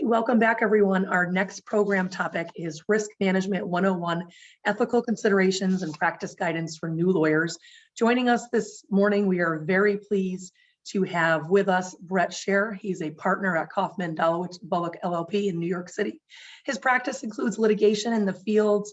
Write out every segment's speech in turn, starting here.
Welcome back, everyone. Our next program topic is Risk Management 101, Ethical Considerations and Practice Guidance for New Lawyers. Joining us this morning, we are very pleased to have with us Brett Scher. He's a partner at Kaufman, Dolowich, Voluck LLP in New York City. His practice includes litigation in the fields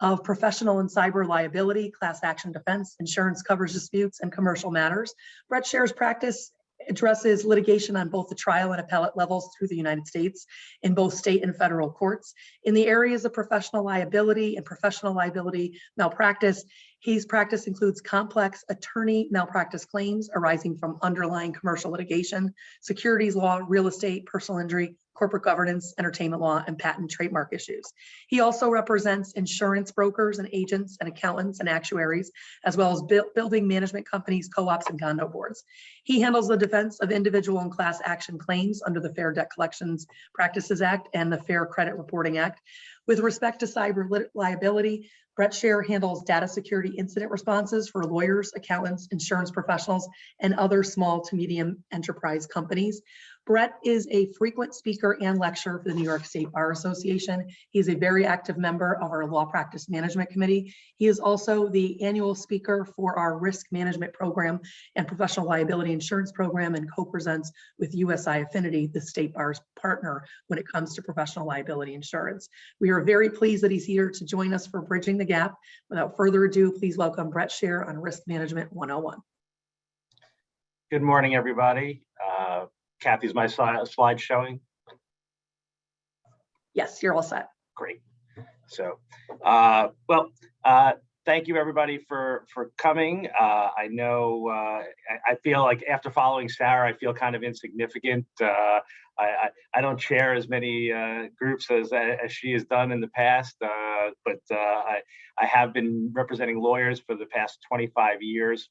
of professional and cyber liability, class action defense, insurance coverage disputes, and commercial matters. Brett Scher's practice addresses litigation on both the trial and appellate levels through the United States in both state and federal courts. In the areas of professional liability and professional liability malpractice, his practice includes complex attorney malpractice claims arising from underlying commercial litigation, securities law, real estate, personal injury, corporate governance, entertainment law, and patent trademark issues. He also represents insurance brokers and agents and accountants and actuaries, as well as building management companies, co-ops, and condo boards. He handles the defense of individual and class action claims under the Fair Debt Collections Practices Act and the Fair Credit Reporting Act. With respect to cyber liability, Brett Scher handles data security incident responses for lawyers, accountants, insurance professionals, and other small to medium enterprise companies. Brett is a frequent speaker and lecturer for the New York State Bar Association. He is a very active member of our Law Practice Management Committee. He is also the annual speaker for our Risk Management Program and Professional Liability Insurance Program, and co-presents with USI Affinity, the State Bar's partner when it comes to professional liability insurance. We are very pleased that he's here to join us for Bridging the Gap. Without further ado, please welcome Brett Scher on Risk Management 101. Good morning, everybody. Kathy's my slide showing? Yes, you're all set. Great. So, thank you everybody for coming. I know I feel like after following Sarah, I feel kind of insignificant. I don't chair as many groups as she has done in the past, but I have been representing lawyers for the past 25 years.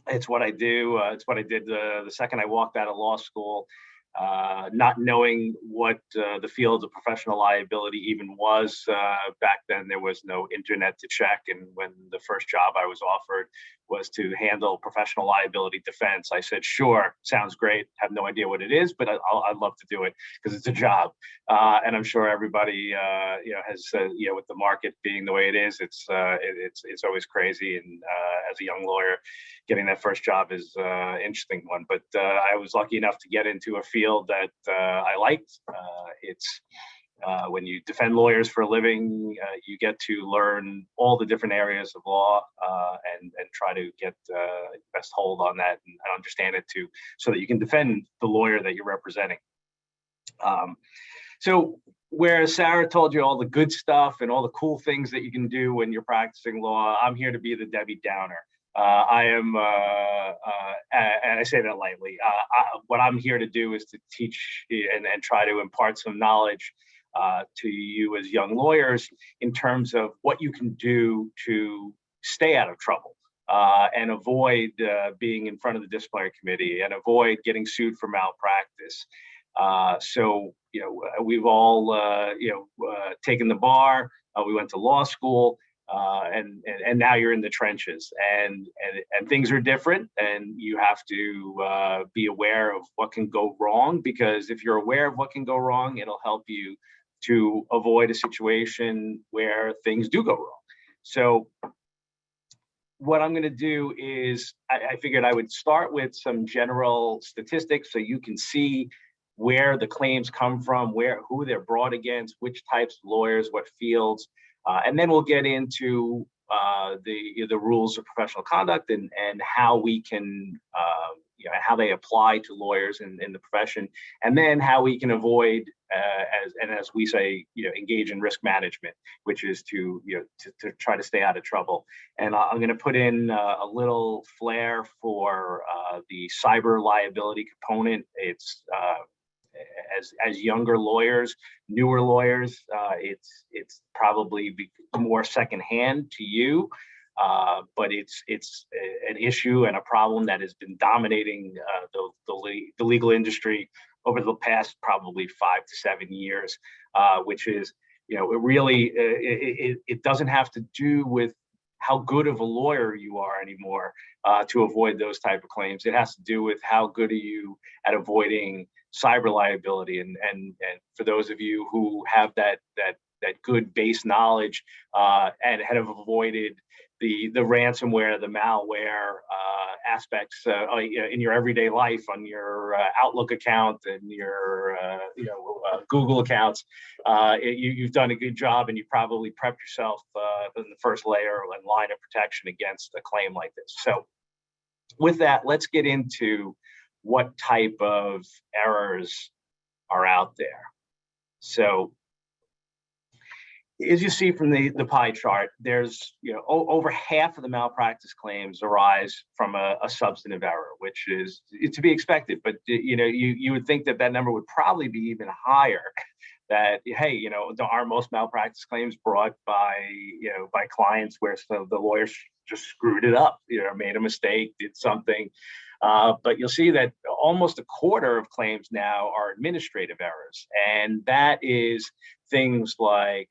It's what I do. It's what I did the second I walked out of law school, not knowing what the field of professional liability even was. Back then, there was no internet to check. And when the first job I was offered was to handle professional liability defense, I said, sure, sounds great. Have no idea what it is, but I'd love to do it because it's a job. And I'm sure everybody, has, with the market being the way it is, it's always crazy. And as a young lawyer, getting that first job is an interesting one. But I was lucky enough to get into a field that I liked. When you defend lawyers for a living, you get to learn all the different areas of law and try to get best hold on that and understand it too, so that you can defend the lawyer that you're representing. So whereas Sarah told you all the good stuff and all the cool things that you can do when you're practicing law, I'm here to be the Debbie Downer. I am, and I say that lightly, what I'm here to do is to teach and try to impart some knowledge to you as young lawyers in terms of what you can do to stay out of trouble and avoid being in front of the disciplinary committee and avoid getting sued for malpractice. So, we've all, taken the bar, we went to law school, and now you're in the trenches, and things are different, and you have to be aware of what can go wrong, because if you're aware of what can go wrong, it'll help you to avoid a situation where things do go wrong. So what I'm going to do is I figured I would start with some general statistics so you can see where the claims come from, who they're brought against, which types of lawyers, what fields, and then we'll get into the rules of professional conduct and how we can how they apply to lawyers in the profession, and then how we can avoid, as we say, engage in risk management, which is to try to stay out of trouble. And I'm going to put in a little flair for the cyber liability component. It's as younger lawyers, newer lawyers, it's probably more secondhand to you. But it's an issue and a problem that has been dominating the legal industry over the past probably 5 to 7 years, which is, it doesn't have to do with how good of a lawyer you are anymore to avoid those type of claims. It has to do with how good are you at avoiding cyber liability. And for those of you who have that good base knowledge and have avoided the ransomware, the malware aspects in your everyday life on your Outlook account and your Google accounts, you've done a good job, and you probably prepped yourself in the first layer and line of protection against a claim like this. So with that, let's get into what type of errors are out there. So as you see from the pie chart, there's over half of the malpractice claims arise from a substantive error, which is to be expected. But you would think that number would probably be even higher. That hey, are most malpractice claims brought by clients where the lawyers just screwed it up, made a mistake, did something. But you'll see that almost a quarter of claims now are administrative errors, and that is things like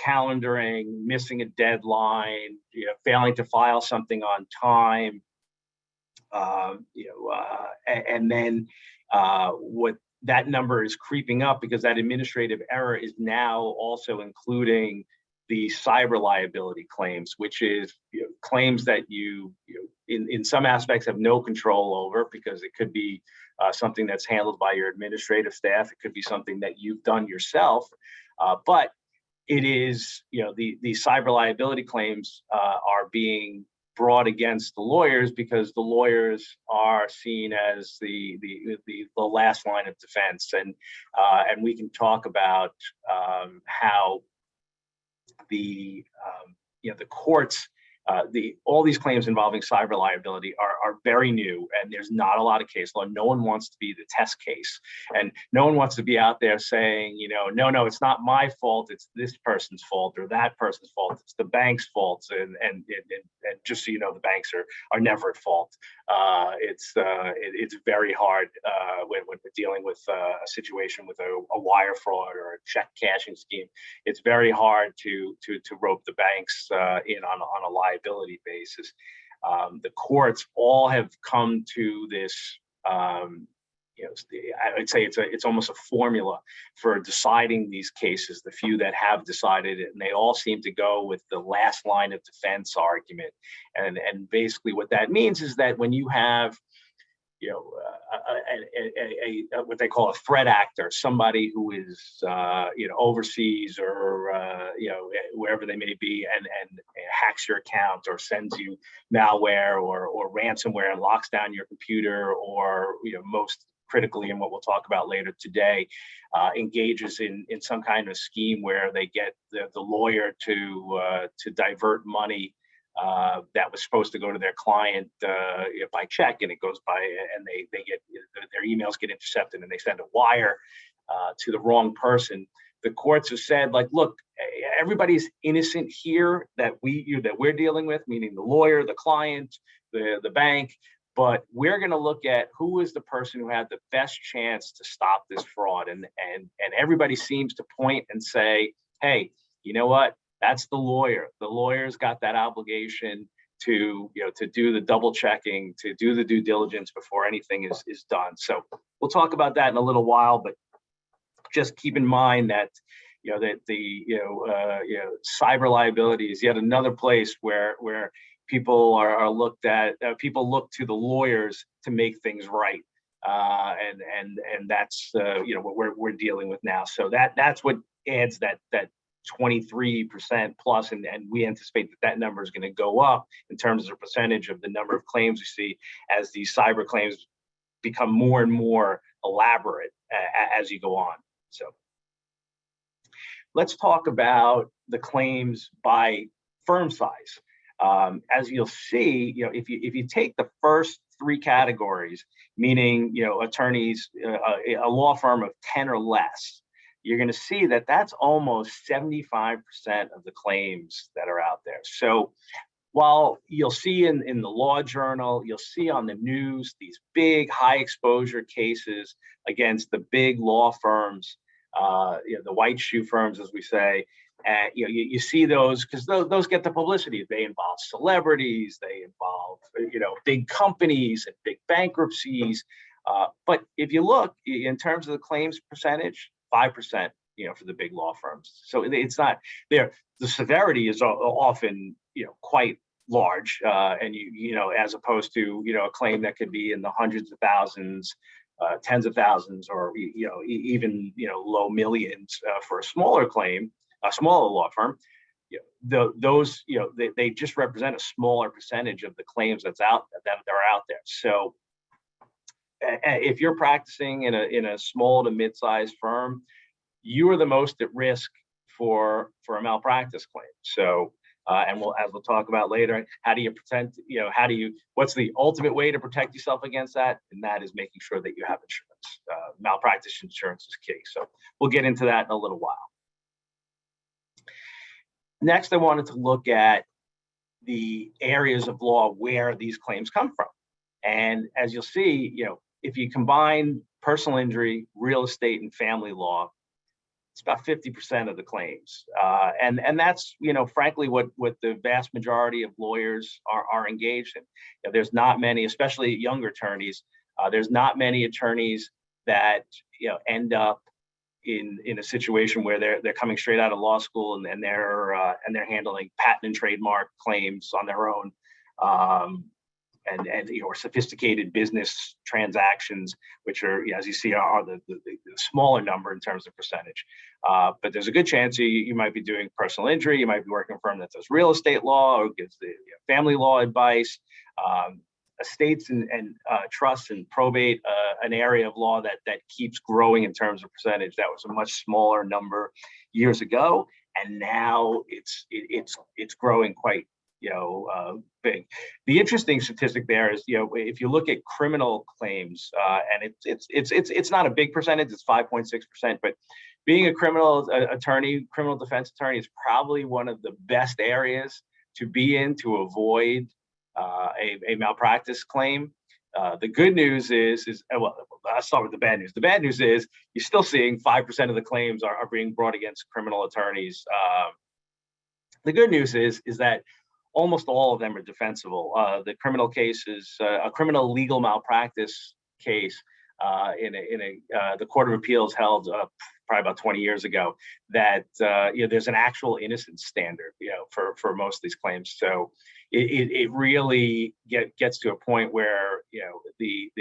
calendaring, missing a deadline, failing to file something on time, and then what that number is creeping up because that administrative error is now also including the cyber liability claims, which is claims that you in some aspects have no control over, because it could be something that's handled by your administrative staff. It could be something that you've done yourself, but it is, the cyber liability claims are being brought against the lawyers because the lawyers are seen as the last line of defense, and we can talk about how the courts. All these claims involving cyber liability are very new, and there's not a lot of case law. No one wants to be the test case, and no one wants to be out there saying, no, it's not my fault, it's this person's fault or that person's fault, it's the bank's fault, and just so you know, the banks are never at fault. It's very hard when we're dealing with a situation with a wire fraud or a check cashing scheme. It's very hard to rope the banks in on a liability basis. The courts all have come to this. I'd say it's almost a formula for deciding these cases. The few that have decided it, and they all seem to go with the last line of defense argument. And basically, what that means is that when you have what they call a threat actor, somebody who is overseas or wherever they may be, and hacks your account or sends you malware or ransomware and locks down your computer, or most critically, and what we'll talk about later today, engages in some kind of scheme where they get the lawyer to divert money that was supposed to go to their client by check, and it goes by, and they get their emails get intercepted, and they send a wire to the wrong person. The courts have said, like, look, everybody's innocent here that we're dealing with, meaning the lawyer, the client, the bank, but we're going to look at who is the person who had the best chance to stop this fraud, and everybody seems to point and say, hey, you know what? That's the lawyer. The lawyer's got that obligation to do the double checking, to do the due diligence before anything is done. So we'll talk about that in a little while, but just keep in mind that cyber liability is yet another place where people are looked at. People look to the lawyers to make things right, and that's what we're dealing with now. So that's what adds that 23% plus, and we anticipate that number is going to go up in terms of the percentage of the number of claims we see as these cyber claims become more and more elaborate as you go on. So let's talk about the claims by firm size. As you'll see, if you take the first three categories, meaning attorneys, a law firm of 10 or less, you're going to see that that's almost 75% of the claims that are out there. So while you'll see in the law journal, you'll see on the news these big high exposure cases against the big law firms, the white shoe firms, as we say, you see those because those get the publicity. They involve celebrities, they involve big companies and big bankruptcies. But if you look in terms of the claims percentage, 5%, for the big law firms. So it's not there. The severity is often, quite large, and as opposed to, a claim that could be in the hundreds of thousands, tens of thousands, or even low millions for a smaller claim, a smaller law firm. Those they just represent a smaller percentage of the claims that are out there. So if you're practicing in a small to mid-sized firm, you are the most at risk for a malpractice claim. So and as we'll talk about later, how do you protect, what's the ultimate way to protect yourself against that? And that is making sure that you have insurance. Malpractice insurance is key. So we'll get into that in a little while. Next, I wanted to look at the areas of law where these claims come from. And as you'll see, if you combine personal injury, real estate, and family law, it's about 50% of the claims. And that's, frankly, what the vast majority of lawyers are engaged in. There's not many, especially younger attorneys, there's not many attorneys that, end up in a situation where they're coming straight out of law school and they're handling patent and trademark claims on their own. And or sophisticated business transactions, which are, as you see, are the smaller number in terms of percentage. But there's a good chance you might be doing personal injury. You might be working for a firm that does real estate law or gives the family law advice, estates and trusts and probate, an area of law that keeps growing in terms of percentage. That was a much smaller number years ago, and now it's growing quite big. The interesting statistic there is, if you look at criminal claims, and it's not a big percentage, it's 5.6%, but being a criminal defense attorney is probably one of the best areas to be in to avoid a malpractice claim. The good news is, well, I'll start with the bad news. The bad news is you're still seeing 5% of the claims are being brought against criminal attorneys. The good news is that almost all of them are defensible. The criminal cases, a criminal legal malpractice case the Court of Appeals held probably about 20 years ago that there's an actual innocence standard for most of these claims. So it really gets to a point where if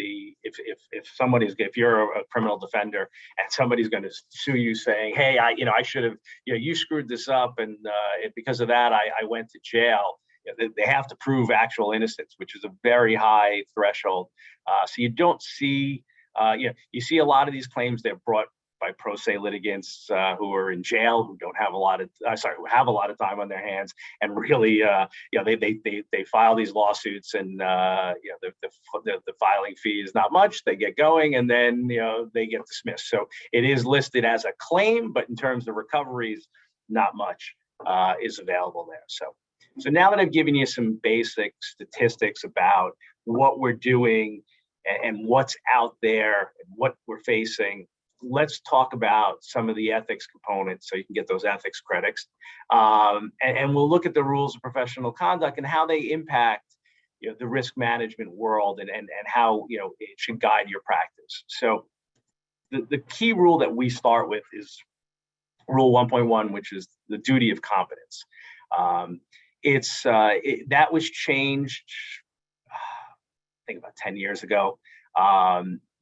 you're a criminal defender and somebody's going to sue you saying, hey, I should have, you screwed this up, and because of that I went to jail. They have to prove actual innocence, which is a very high threshold. So you don't see, you see a lot of these claims they're brought by pro se litigants who are in jail, who don't have who have a lot of time on their hands, and really, they file these lawsuits, and the filing fee is not much. They get going, and then they get dismissed. So it is listed as a claim, but in terms of recoveries, not much is available there. So now that I've given you some basic statistics about what we're doing and what's out there and what we're facing, let's talk about some of the ethics components so you can get those ethics credits. And we'll look at the rules of professional conduct and how they impact the risk management world and how it should guide your practice. So the key rule that we start with is Rule 1.1, which is the duty of competence. That was changed, I think about 10 years ago,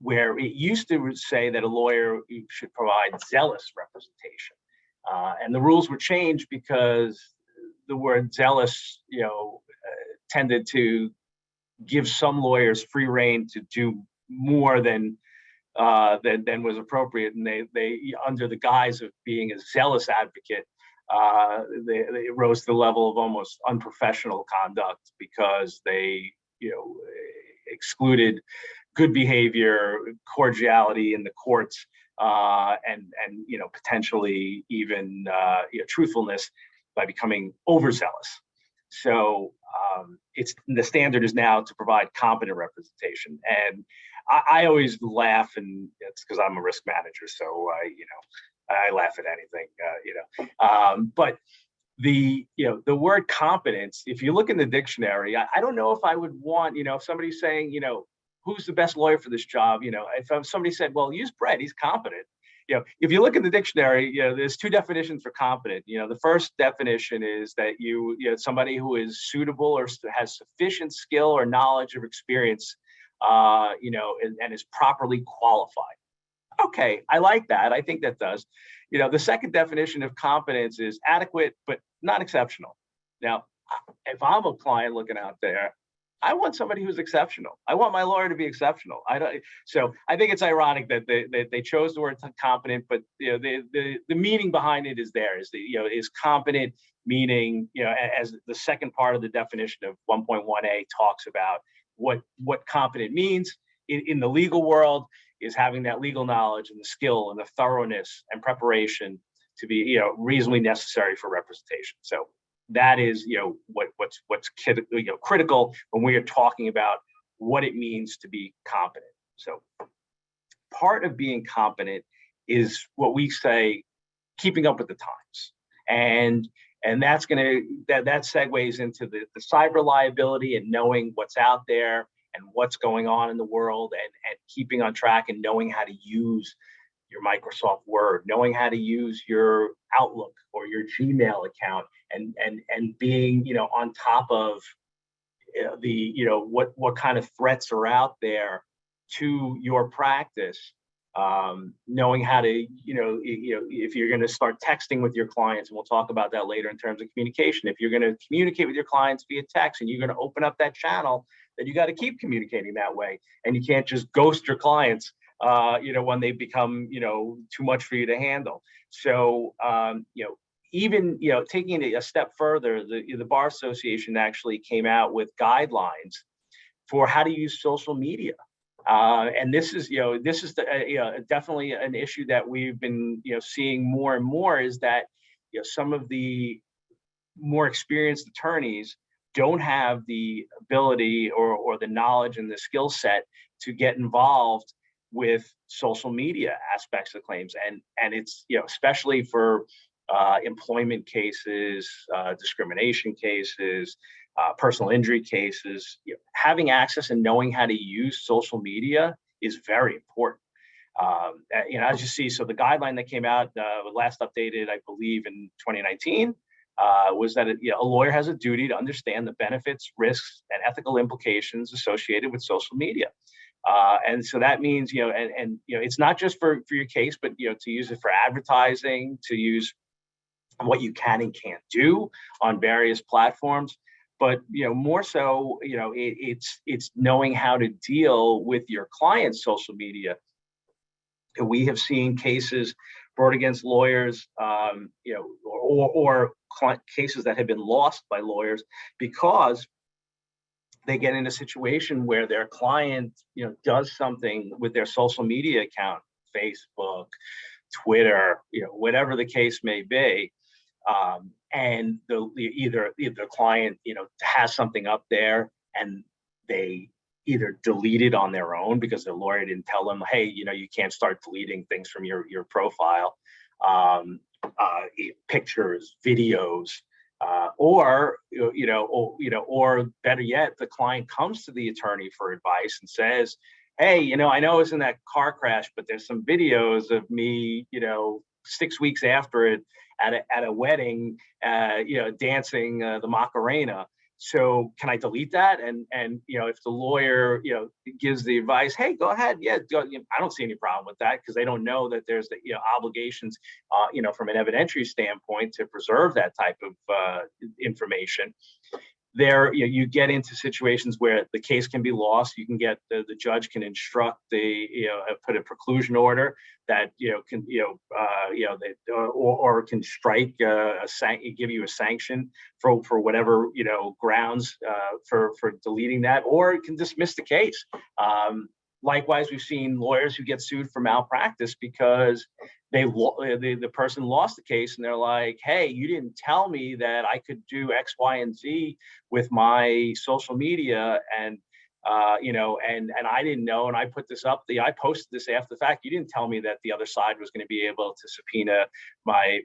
where it used to say that a lawyer should provide zealous representation. And the rules were changed because the word zealous, tended to give some lawyers free rein to do more than was appropriate. And they under the guise of being a zealous advocate, they rose to the level of almost unprofessional conduct because they, excluded good behavior, cordiality in the courts, and potentially even truthfulness by becoming overzealous. So the standard is now to provide competent representation, and I always laugh, and it's because I'm a risk manager, so I laugh at anything, but the word competence, if you look in the dictionary, I don't know if I would want, if somebody's saying, who's the best lawyer for this job? If somebody said, well, use Brett, he's competent. If you look in the dictionary, there's two definitions for competent. The first definition is that somebody who is suitable or has sufficient skill or knowledge or experience, and is properly qualified. Okay, I like that. I think that does. The second definition of competence is adequate, but not exceptional. Now, if I'm a client looking out there, I want somebody who's exceptional. I want my lawyer to be exceptional. So I think it's ironic that they chose the word competent, but the meaning behind it is there. Is competent meaning, as the second part of the definition of 1.1a talks about what competent means in the legal world, is having that legal knowledge and the skill and the thoroughness and preparation to be reasonably necessary for representation. So that is what's critical when we are talking about what it means to be competent. So part of being competent is what we say keeping up with the times, and that's that segues into the cyber liability and knowing what's out there and what's going on in the world, and keeping on track and knowing how to use your Microsoft Word, knowing how to use your Outlook or your Gmail account, and being on top of what kind of threats are out there to your practice. Knowing how to if you're going to start texting with your clients, and we'll talk about that later in terms of communication. If you're going to communicate with your clients via text and you're going to open up that channel, then you got to keep communicating that way, and you can't just ghost your clients when they become too much for you to handle. So even taking it a step further, the Bar Association actually came out with guidelines for how to use social media. And this is definitely an issue that we've been seeing more and more, is that some of the more experienced attorneys don't have the ability or the knowledge and the skill set to get involved with social media aspects of claims, and it's especially for employment cases, discrimination cases, personal injury cases. Having access and knowing how to use social media is very important. As you see, so the guideline that came out last updated, I believe, in 2019, was that a lawyer has a duty to understand the benefits, risks, and ethical implications associated with social media. And so that means, it's not just for your case, but, to use it for advertising, to use what you can and can't do on various platforms. But, more so, it's knowing how to deal with your client's social media. We have seen cases brought against lawyers, or cases that have been lost by lawyers because they get in a situation where their client, does something with their social media account, Facebook, Twitter, whatever the case may be, and either the client, has something up there and they either delete it on their own because the lawyer didn't tell them, hey, you can't start deleting things from your profile, pictures, videos. Or better yet, the client comes to the attorney for advice and says, hey, I know it's in that car crash, but there's some videos of me, 6 weeks after it at a wedding, dancing the Macarena. So can I delete that? And if the lawyer, gives the advice, hey, go ahead. Yeah, I don't see any problem with that, because they don't know that there's the obligations, from an evidentiary standpoint to preserve that type of information. There, you get into situations where the case can be lost. You can get the judge can instruct put a preclusion order that can or can strike give you a sanction for whatever grounds for deleting that, or it can dismiss the case. Likewise, we've seen lawyers who get sued for malpractice because the person lost the case, and they're like, hey, you didn't tell me that I could do X, Y, and Z with my social media, and and I didn't know, and I put this up. I posted this after the fact. You didn't tell me that the other side was going to be able to subpoena my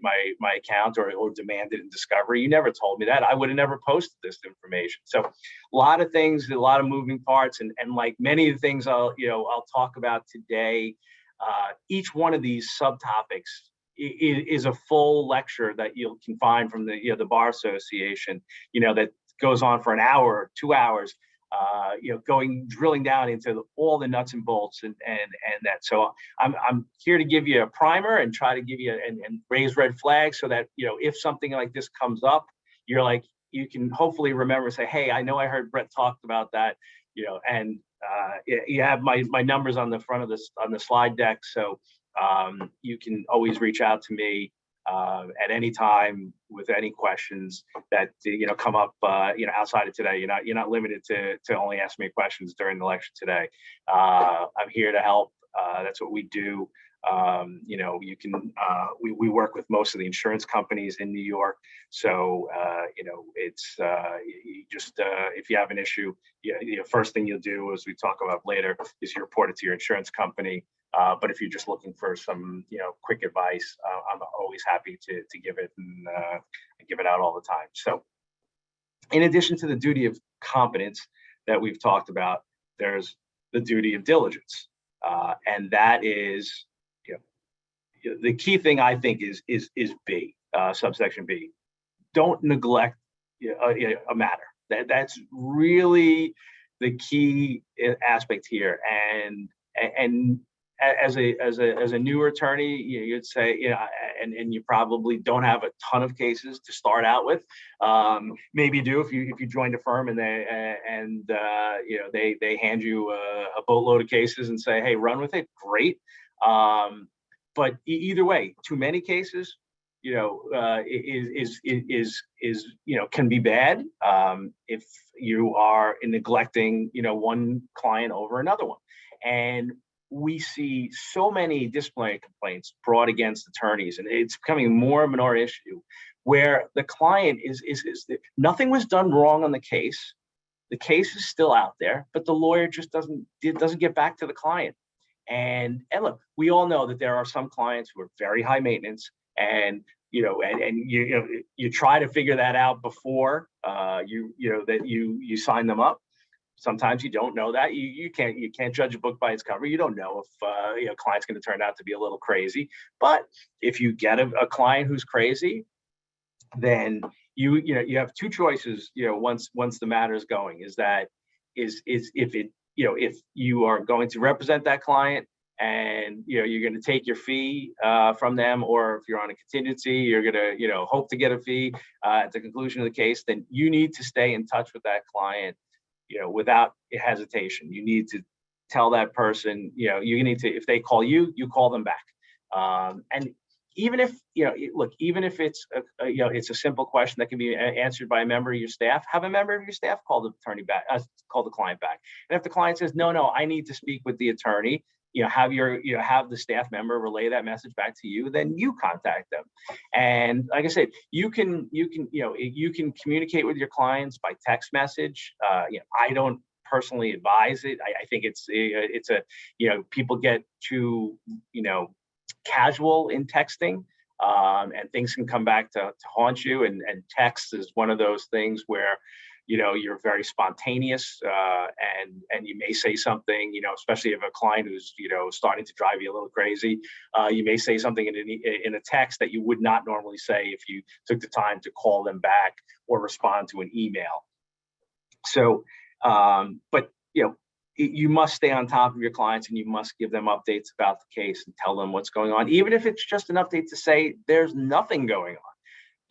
account or demand it in discovery. You never told me that. I would have never posted this information. So a lot of things, a lot of moving parts, and like many of the things I'll talk about today. Each one of these subtopics is a full lecture that you can find from the Bar Association, that goes on for an hour or 2 hours, drilling down into all the nuts and bolts and that. So I'm here to give you a primer and try to give you and raise red flags so that, if something like this comes up, you can hopefully remember, say, hey, I know I heard Brett talked about that, and you have my numbers on the front of this on the slide deck. So you can always reach out to me at any time with any questions that come up outside of today. You're not limited to only ask me questions during the lecture today. I'm here to help. That's what we do. You can we work with most of the insurance companies in New York. So it's you just if you have an issue, first thing you'll do, as we talk about later, is you report it to your insurance company. But if you're just looking for some, quick advice, I'm always happy to give it, and I give it out all the time. So in addition to the duty of competence that we've talked about, there's the duty of diligence. And that is, the key thing, I think, is B, subsection B. Don't neglect a matter. That's really the key aspect here. And as a newer attorney, you'd say, and you probably don't have a ton of cases to start out with. Maybe you do if you joined a firm and they hand you a boatload of cases and say, hey, run with it. Great. But either way, too many cases, can be bad if you are neglecting, one client over another one. And we see so many disciplinary complaints brought against attorneys, and it's becoming more and more issue where the client is nothing was done wrong on the case. The case is still out there, but the lawyer just doesn't get back to the client. And look, we all know that there are some clients who are very high maintenance, and you try to figure that out before you sign them up. Sometimes you don't know that. You can't judge a book by its cover. You don't know if a client's going to turn out to be a little crazy. But if you get a client who's crazy, then you have two choices. Once the matter is going, is if you are going to represent that client and you're going to take your fee from them, or if you're on a contingency, you're going to hope to get a fee at the conclusion of the case, then you need to stay in touch with that client without hesitation. You need to tell that person, you need to, if they call you, you call them back. And even if, even if it's it's a simple question that can be answered by a member of your staff, have a member of your staff call the attorney back, call the client back. And if the client says, no, I need to speak with the attorney, have the staff member relay that message back to you, then you contact them. And like I said, you can communicate with your clients by text message. I don't personally advise it. I think it's people get too, casual in texting, and things can come back to haunt you. And text is one of those things where, you're very spontaneous, and you may say something, especially if a client who's, starting to drive you a little crazy, you may say something in a text that you would not normally say if you took the time to call them back or respond to an email. So, but, you must stay on top of your clients, and you must give them updates about the case and tell them what's going on, even if it's just an update to say there's nothing going on.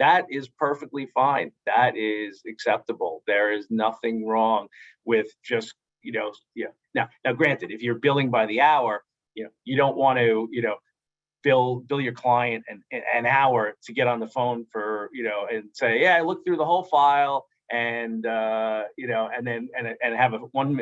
That is perfectly fine. That is acceptable. There is nothing wrong with just, Now, granted, if you're billing by the hour, you don't want to, bill your client an hour to get on the phone for, and say, yeah, I looked through the whole file, and and then have a 1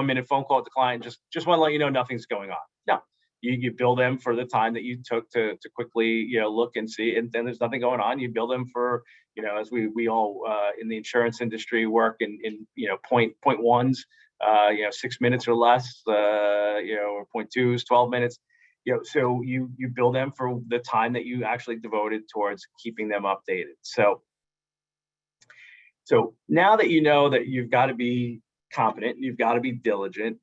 minute phone call with the client. Just want to let you know nothing's going on. No. You bill them for the time that you took to quickly, look and see, and then there's nothing going on. You bill them for, as we all in the insurance industry work in point ones, 6 minutes or less, or 0.2s, 12 minutes. So you bill them for the time that you actually devoted towards keeping them updated. So now that you know that you've got to be competent, you've got to be diligent,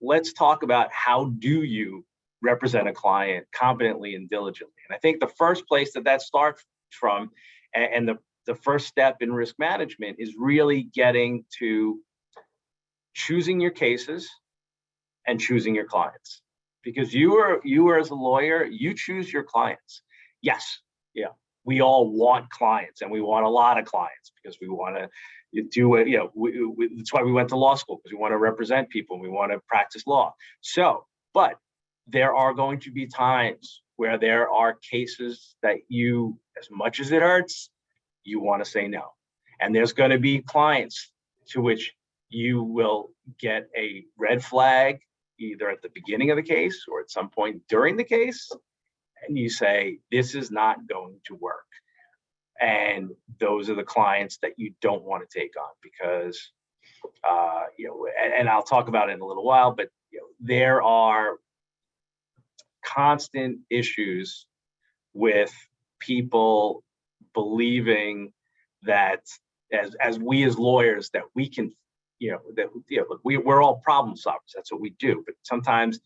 let's talk about how do you represent a client competently and diligently. And I think the first place that starts from, and the first step in risk management, is really getting to choosing your cases and choosing your clients. Because you are as a lawyer, you choose your clients. Yes, we all want clients, and we want a lot of clients because we want to do it. That's why we went to law school, because we want to represent people. We want to practice law. But there are going to be times where there are cases that you, as much as it hurts, you want to say no. And there's going to be clients to which you will get a red flag either at the beginning of the case or at some point during the case, and you say, this is not going to work. And those are the clients that you don't want to take on because, and I'll talk about it in a little while, but there are constant issues with people believing that as we as lawyers that we can, we're all problem solvers. That's what we do. But sometimes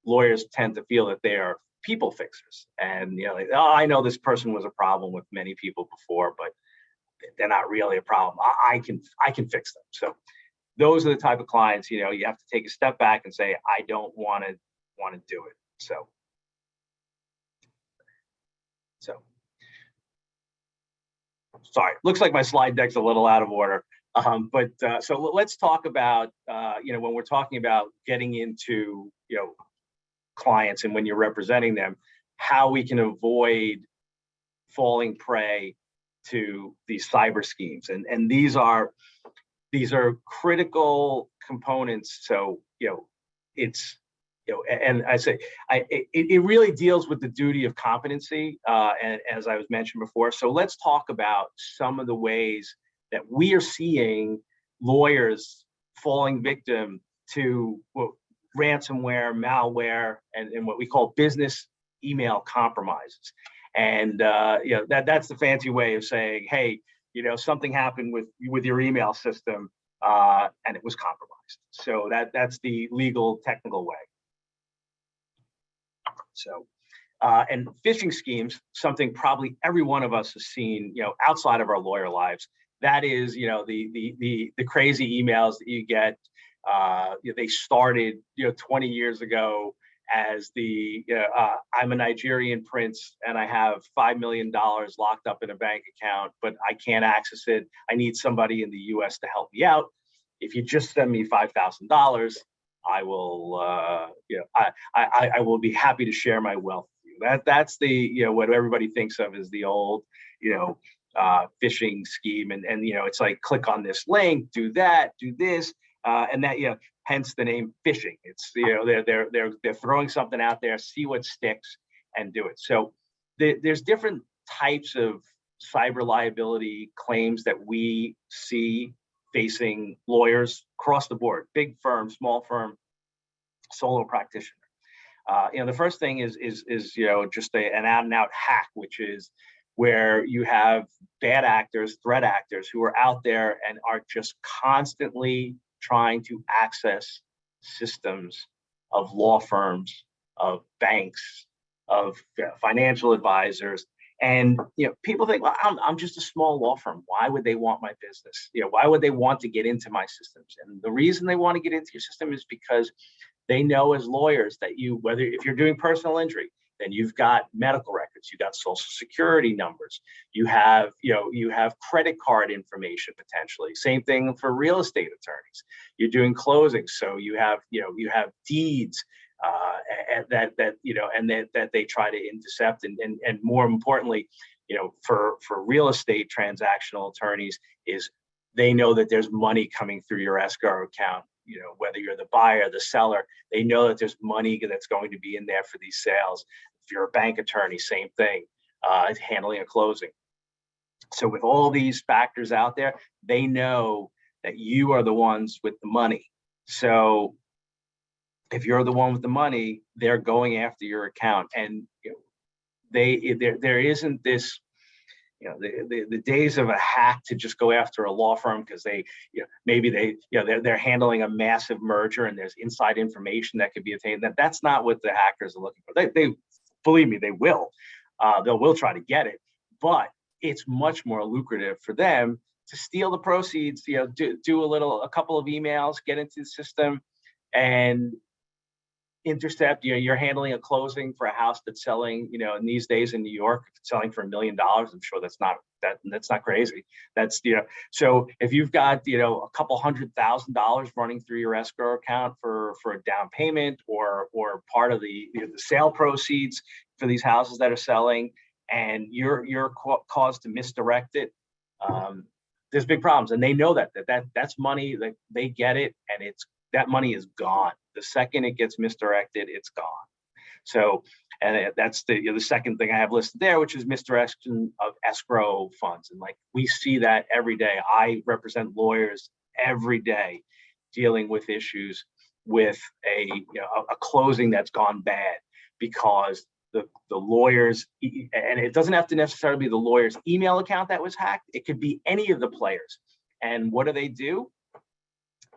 lawyers tend to feel that they are people fixers, and I know this person was a problem with many people before, but they're not really a problem. I can fix them. So those are the type of clients, you have to take a step back and say, I don't want to do it. So sorry, looks like my slide deck's a little out of order. So let's talk about, when we're talking about getting into, clients and when you're representing them, how we can avoid falling prey to these cyber schemes. And these are critical components. So, it's, and I say, it really deals with the duty of competency, and as I was mentioned before. So let's talk about some of the ways that we are seeing lawyers falling victim to ransomware, malware, and what we call business email compromises. And that's the fancy way of saying, hey, something happened with your email system, and it was compromised. So that's the legal technical way. So, and phishing schemes, something probably every one of us has seen, outside of our lawyer lives. That is, the crazy emails that you get. They started, 20 years ago as I'm a Nigerian prince and I have $5 million locked up in a bank account, but I can't access it. I need somebody in the U.S. to help me out. If you just send me $5,000, I will, I will be happy to share my wealth with you. That's the, what everybody thinks of as the old, phishing scheme. And it's like, click on this link, do that, do this. And that, hence the name phishing. It's, they're throwing something out there, see what sticks and do it. So there's different types of cyber liability claims that we see facing lawyers across the board, big firm, small firm, solo practitioner. The first thing is just an out and out hack, which is where you have bad actors, threat actors who are out there and are just constantly trying to access systems of law firms, of banks, of financial advisors. And people think, well, I'm just a small law firm. Why would they want my business? Why would they want to get into my systems? And the reason they want to get into your system is because they know as lawyers that if you're doing personal injury, then you've got medical records, you've got social security numbers, you have credit card information potentially. Same thing for real estate attorneys. You're doing closings, so you have deeds that they try to intercept, and more importantly, for real estate transactional attorneys, is they know that there's money coming through your escrow account. Whether you're the buyer, the seller, they know that there's money that's going to be in there for these sales. If you're a bank attorney, same thing, handling a closing. So with all these factors out there, they know that you are the ones with the money. So if you're the one with the money, they're going after your account, and there isn't this, the days of a hack to just go after a law firm because they, maybe they're handling a massive merger and there's inside information that could be obtained. That's not what the hackers are looking for. They believe me, they will. They will try to get it, but it's much more lucrative for them to steal the proceeds. Do a couple of emails, get into the system, and intercept. You're handling a closing for a house that's selling, in these days in New York, selling for $1 million. I'm sure that's not crazy. That's, so if you've got, a couple $100,000 running through your escrow account for a down payment or part of the sale proceeds for these houses that are selling, and you're caused to misdirect it, there's big problems. And they know that's money, that they get it, and that money is gone. The second it gets misdirected, it's gone. So, and that's the second thing I have listed there, which is misdirection of escrow funds. And like, we see that every day. I represent lawyers every day dealing with issues with a closing that's gone bad because the lawyers, and it doesn't have to necessarily be the lawyer's email account that was hacked. It could be any of the players. And what do?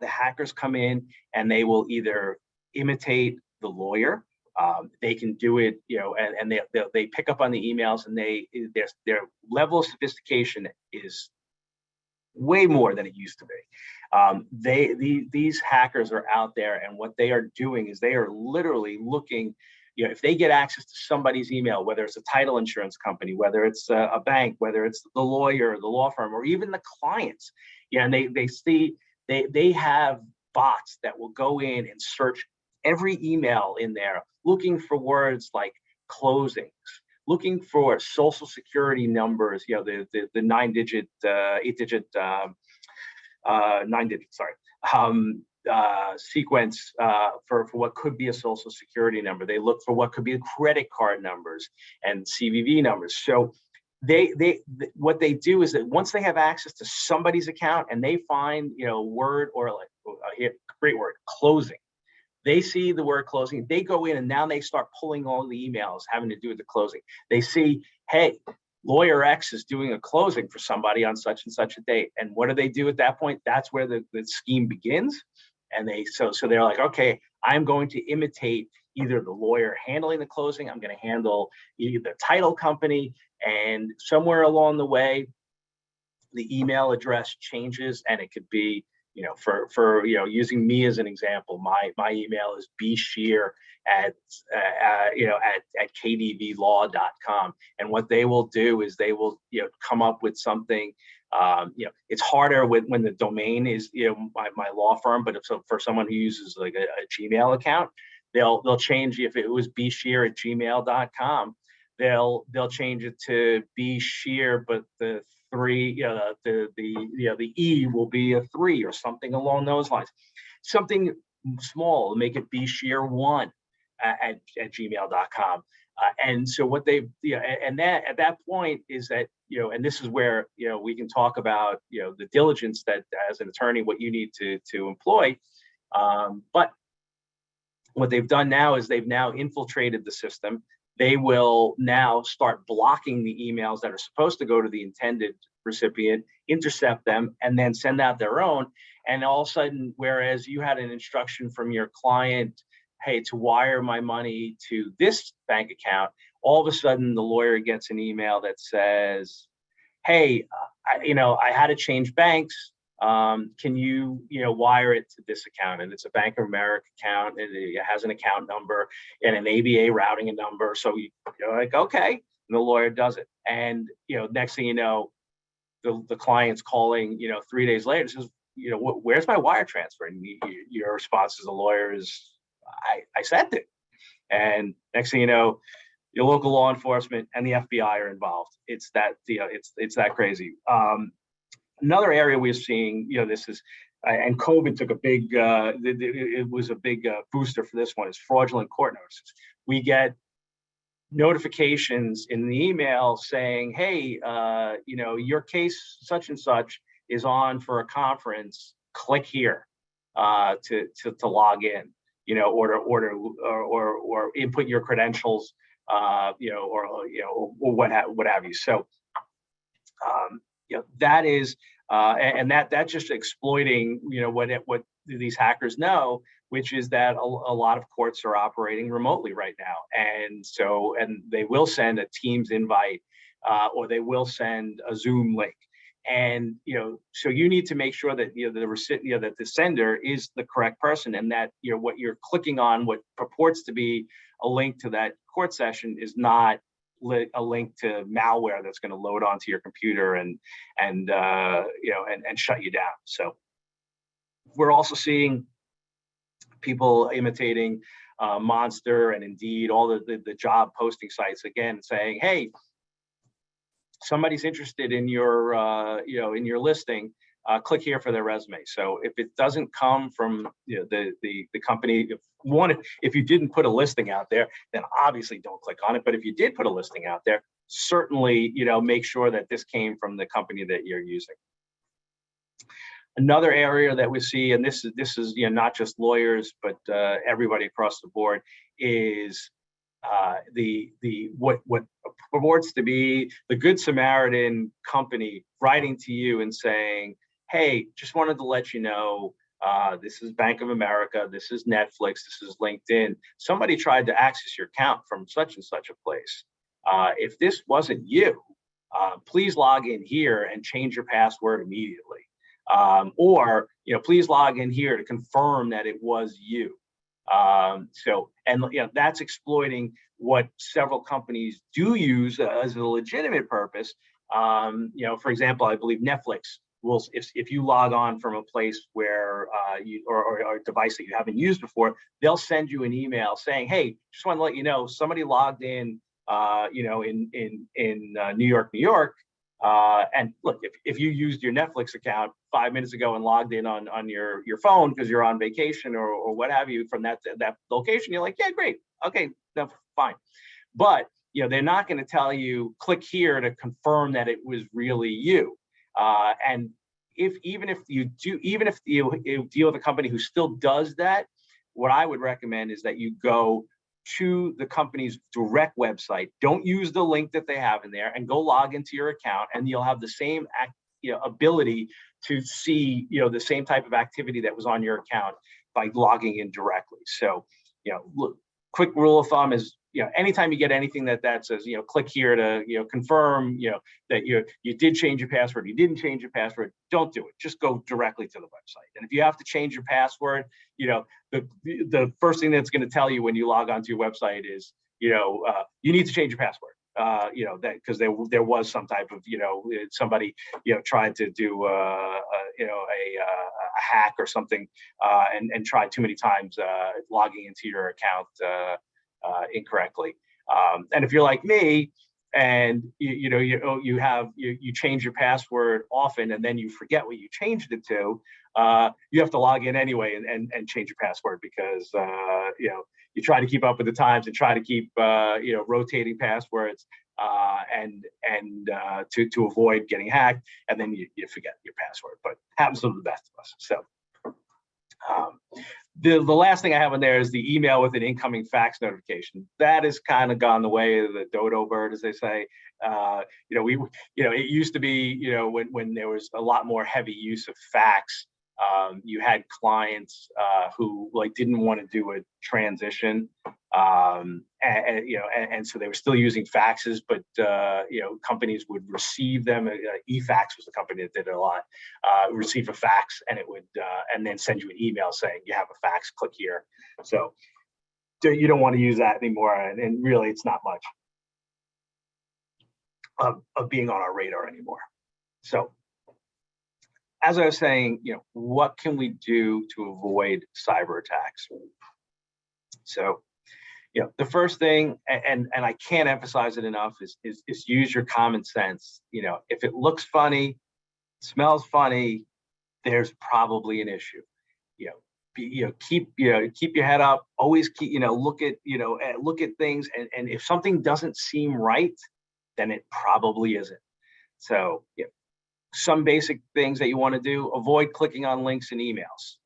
The hackers come in and they will either imitate the lawyer. They can do it, and they pick up on the emails, and their level of sophistication is way more than it used to be. These hackers are out there, and what they are doing is they are literally looking. If they get access to somebody's email, whether it's a title insurance company, whether it's a bank, whether it's the lawyer, the law firm, or even the clients, and they see. They have bots that will go in and search every email in there, looking for words like closings, looking for social security numbers, the 9-digit, 8-digit, 9-digit, sequence for what could be a social security number. They look for what could be credit card numbers and CVV numbers. So what they do is that once they have access to somebody's account and they find word, or like great word, closing, they see the word closing, they go in and now they start pulling all the emails having to do with the closing. They see, hey, lawyer X is doing a closing for somebody on such and such a date. And what do they do at that point? That's where the scheme begins. And so they're like, okay, I'm going to imitate either the lawyer handling the closing, I'm going to handle either the title company, and somewhere along the way, the email address changes, and it could be, for using me as an example, my email is bscher at kdvlaw.com, and what they will do is they will come up with something. It's harder when the domain is my law firm, but for someone who uses like a Gmail account, they'll change. If it was bscher at gmail.com, they'll change it to bscher, but the 3, the E will be a 3 or something along those lines. Something small, make it bscher1 at gmail.com. And so what they, and that at that point is that, and this is where, we can talk about, the diligence that as an attorney, what you need to employ. But what they've done now is they've now infiltrated the system. They will now start blocking the emails that are supposed to go to the intended recipient, intercept them, and then send out their own. And all of a sudden, whereas you had an instruction from your client, hey, to wire my money to this bank account, all of a sudden the lawyer gets an email that says, hey, I had to change banks. Can you, wire it to this account? And it's a Bank of America account, and it has an account number and an ABA routing number. So you're like, okay, and the lawyer does it. And, next thing you know, the client's calling, 3 days later, says, where's my wire transfer? And your response as a lawyer is, I sent it. And next thing you know, your local law enforcement and the FBI are involved. It's that, it's that crazy. Another area we're seeing, this is, and COVID took a big, it was a big booster for this one, is fraudulent court notices. We get notifications in the email saying, hey, your case such and such is on for a conference, click here. to log in, or input your credentials, or what have you. So, that is, and that's just exploiting, what these hackers know, which is that a lot of courts are operating remotely right now, and they will send a Teams invite, or they will send a Zoom link. And so you need to make sure that the recipient, that the sender is the correct person, and that what you're clicking on, what purports to be a link to that court session, is not a link to malware that's going to load onto your computer and shut you down. So we're also seeing people imitating Monster and Indeed, all the job posting sites, again saying, hey, somebody's interested in your in your listing, click here for their resume. So if it doesn't come from the company, if you didn't put a listing out there, then obviously don't click on it. But if you did put a listing out there, certainly make sure that this came from the company that you're using. Another area that we see, and this is not just lawyers, but everybody across the board, is what purports to be the Good Samaritan company writing to you and saying, hey, just wanted to let you know, this is Bank of America, this is Netflix, this is LinkedIn. Somebody tried to access your account from such and such a place. If this wasn't you, please log in here and change your password immediately. Or please log in here to confirm that it was you. That's exploiting what several companies do use as a legitimate purpose. For example, I believe Netflix will, if you log on from a place where or a device that you haven't used before, they'll send you an email saying, hey, just want to let you know somebody logged in, in New York, New York. And look, if you used your Netflix account 5 minutes ago and logged in on your phone because you're on vacation or what have you from that location, you're like, yeah, great, okay, that's fine. But they're not going to tell you click here to confirm that it was really you. And even if you deal with a company who still does that, what I would recommend is that you go to the company's direct website. Don't use the link that they have in there, and go log into your account, and you'll have the same ability to see the same type of activity that was on your account by logging in directly. So look, quick rule of thumb is anytime you get anything that says click here to confirm that you did change your password, you didn't change your password, don't do it. Just go directly to the website. And if you have to change your password, the first thing that's going to tell you when you log onto your website is you need to change your password. That because there was some type of somebody tried to do a hack or something, and tried too many times logging into your account incorrectly. And if you're like me, and you change your password often, and then you forget what you changed it to, you have to log in anyway and change your password, because you try to keep up with the times and try to keep rotating passwords to avoid getting hacked, and then you forget your password. But happens to the best of us. So the last thing I have in there is the email with an incoming fax notification. That has kind of gone the way of the dodo bird, as they say. It used to be, when there was a lot more heavy use of fax, you had clients who didn't want to do a transition, and so they were still using faxes, but companies would receive them. eFax was the company that did it a lot. Receive a fax, and it would and then send you an email saying you have a fax, click here. So you don't want to use that anymore, and really it's not much of being on our radar anymore. So as I was saying, what can we do to avoid cyber attacks? So, the first thing, and I can't emphasize it enough, is use your common sense. If it looks funny, smells funny, there's probably an issue. Keep your head up. Always keep look at things, and if something doesn't seem right, then it probably isn't. So some basic things that you want to do: avoid clicking on links in emails.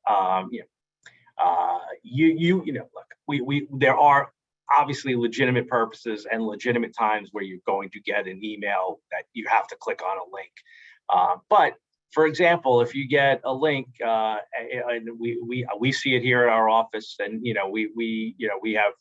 Look, there are obviously legitimate purposes and legitimate times where you're going to get an email that you have to click on a link. But for example, if you get a link, and we see it here at our office, and we have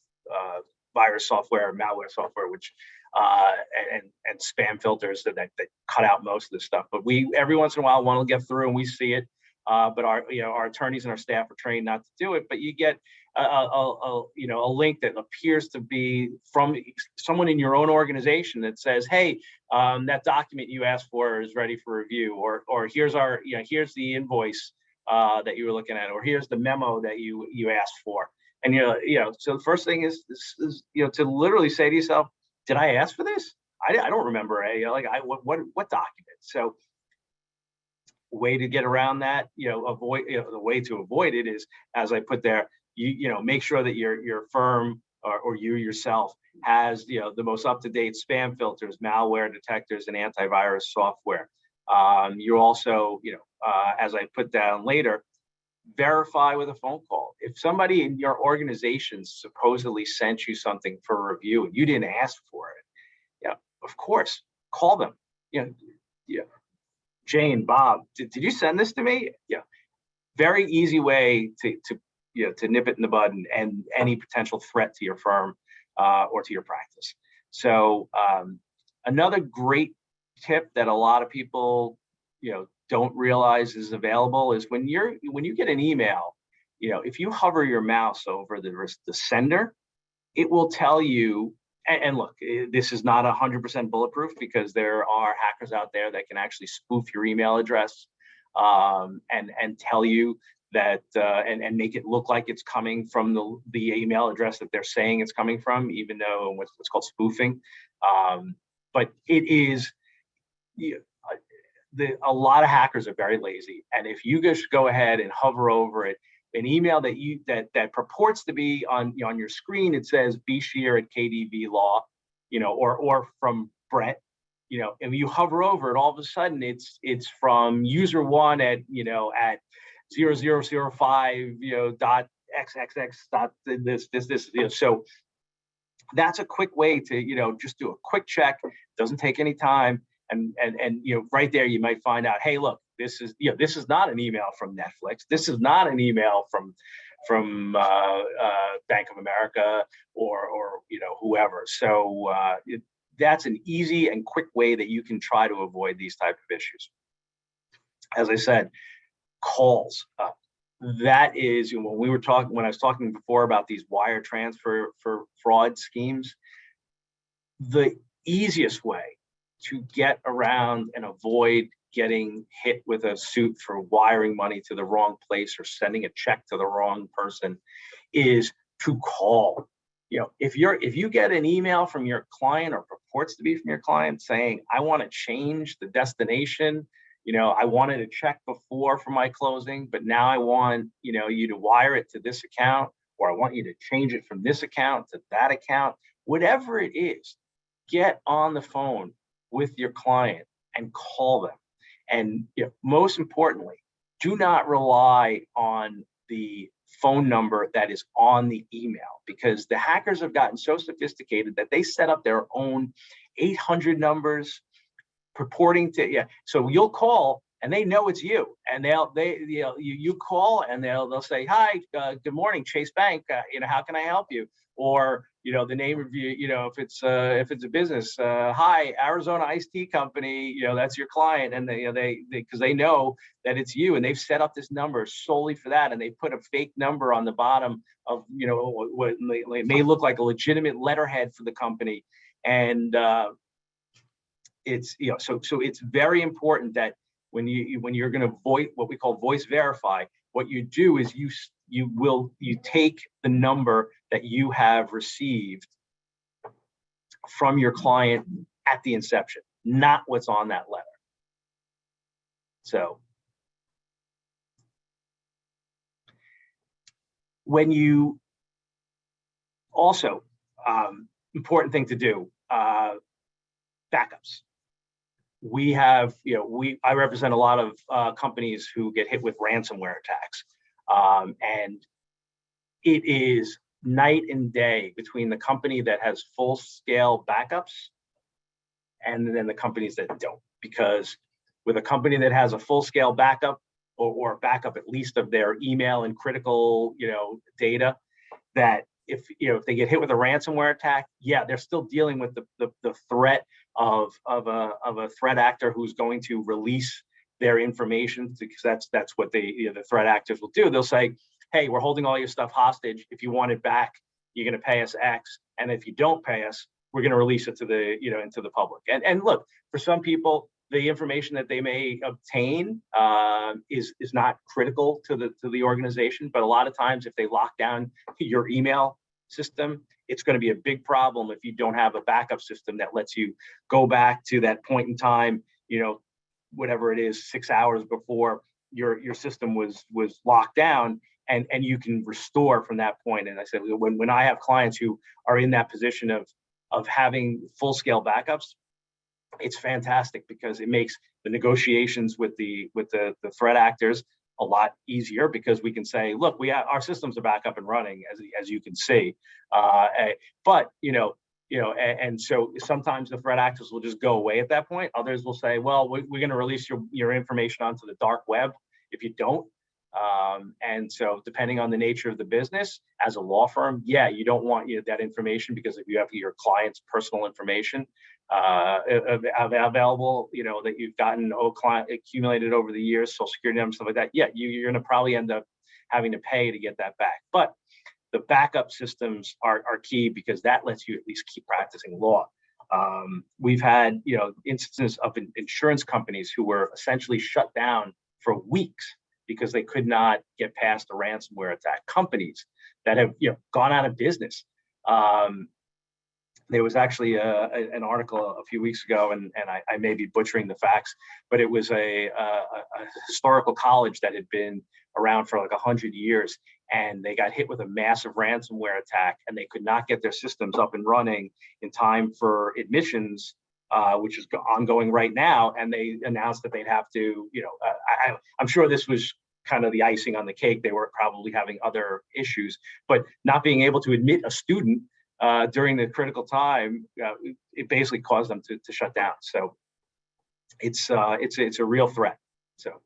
virus software, malware software, which and spam filters that cut out most of this stuff. But we every once in a while want to get through and we see it. But our attorneys and our staff are trained not to do it. But you get a link that appears to be from someone in your own organization that says, hey, that document you asked for is ready for review, or here's here's the invoice that you were looking at, or here's the memo that you asked for. And so the first thing is to literally say to yourself, did I ask for this? I don't remember. What document? So way to get around that, avoid the way to avoid it is, as I put there, make sure that your firm or you yourself has the most up-to-date spam filters, malware detectors, and antivirus software. You also, as I put down later, verify with a phone call. If somebody in your organization supposedly sent you something for review and you didn't ask for it, of course, call them. Jane, Bob, did you send this to me? Yeah, very easy way to nip it in the bud and any potential threat to your firm or to your practice. So another great tip that a lot of people don't realize is available is when you get an email, if you hover your mouse over the sender, it will tell you. And look, this is not 100% bulletproof because there are hackers out there that can actually spoof your email address and tell you that and make it look like it's coming from the email address that they're saying it's coming from, even though what's called spoofing. But it is, a lot of hackers are very lazy, and if you just go ahead and hover over it, an email that purports to be on your screen, it says B. Scher at KDB Law, or from Brett, and you hover over it, all of a sudden it's from user one at 0005 dot xxx dot this. So that's a quick way to just do a quick check. Doesn't take any time, and right there you might find out, hey, look, this is not an email from Netflix. This is not an email from Bank of America or whoever. So that's an easy and quick way that you can try to avoid these type of issues. As I said, calls. That is when I was talking before about these wire transfer for fraud schemes. The easiest way to get around and avoid getting hit with a suit for wiring money to the wrong place or sending a check to the wrong person is to call. If you get an email from your client or purports to be from your client saying, I want to change the destination, I wanted a check before for my closing, but now I want you to wire it to this account, or I want you to change it from this account to that account, whatever it is, get on the phone with your client and call them. And most importantly, do not rely on the phone number that is on the email, because the hackers have gotten so sophisticated that they set up their own 800 numbers purporting to, so you'll call and they know it's you, and you call and they'll say, hi, good morning, Chase Bank, how can I help you? Or the name of if it's a business, hi, Arizona Iced Tea Company, that's your client, and they because they know that it's you, and they've set up this number solely for that, and they put a fake number on the bottom of what may look like a legitimate letterhead for the company, and it's so it's very important that when you're going to what we call voice verify, what you do is you take the number that you have received from your client at the inception, not what's on that letter. So when you also important thing to do, backups. we have, I represent a lot of companies who get hit with ransomware attacks. And it is night and day between the company that has full scale backups and then the companies that don't. Because with a company that has a full scale backup or backup at least of their email and critical, data, that if they get hit with a ransomware attack, yeah, they're still dealing with the threat of a threat actor who's going to release their information, because that's what the threat actors will do. They'll say, hey, we're holding all your stuff hostage. If you want it back, you're going to pay us X, and if you don't pay us, we're going to release it to the into the public. And look, for some people, the information that they may obtain is not critical to the organization, but a lot of times, if they lock down your email system, it's going to be a big problem if you don't have a backup system that lets you go back to that point in time, whatever it is, 6 hours before your system was locked down, and you can restore from that point. And I said, when I have clients who are in that position of having full scale backups, it's fantastic, because it makes the negotiations with the threat actors a lot easier, because we can say, look, our systems are back up and running, as you can see, but and so sometimes the threat actors will just go away at that point. Others will say, well, we're going to release your information onto the dark web if you don't. And so depending on the nature of the business, as a law firm, yeah, you don't want that information, because if you have your client's personal information available, that you've gotten accumulated over the years, social security numbers, stuff like that, yeah, you're going to probably end up having to pay to get that back. But the backup systems are key, because that lets you at least keep practicing law. We've had instances of insurance companies who were essentially shut down for weeks because they could not get past a ransomware attack. Companies that have gone out of business. There was actually an article a few weeks ago, and I may be butchering the facts, but it was a historical college that had been around for like 100 years, and they got hit with a massive ransomware attack, and they could not get their systems up and running in time for admissions, which is ongoing right now. And they announced that they'd have to, I'm sure this was kind of the icing on the cake. They were probably having other issues, but not being able to admit a student during the critical time, it basically caused them to shut down. So it's a real threat. So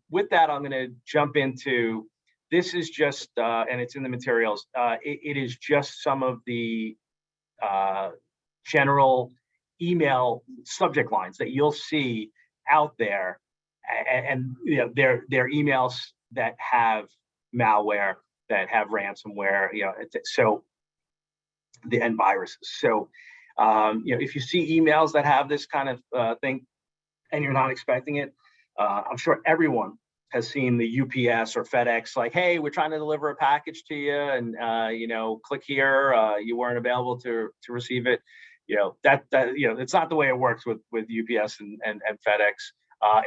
with that, I'm going to jump into, this is just, and it's in the materials, it is just some of the general email subject lines that you'll see out there, and they're emails that have malware, that have ransomware, so and viruses. So if you see emails that have this kind of thing and you're not expecting it, I'm sure everyone has seen the UPS or FedEx, like, hey, we're trying to deliver a package to you, and click here, you weren't available to receive it. It's not the way it works with UPS and FedEx,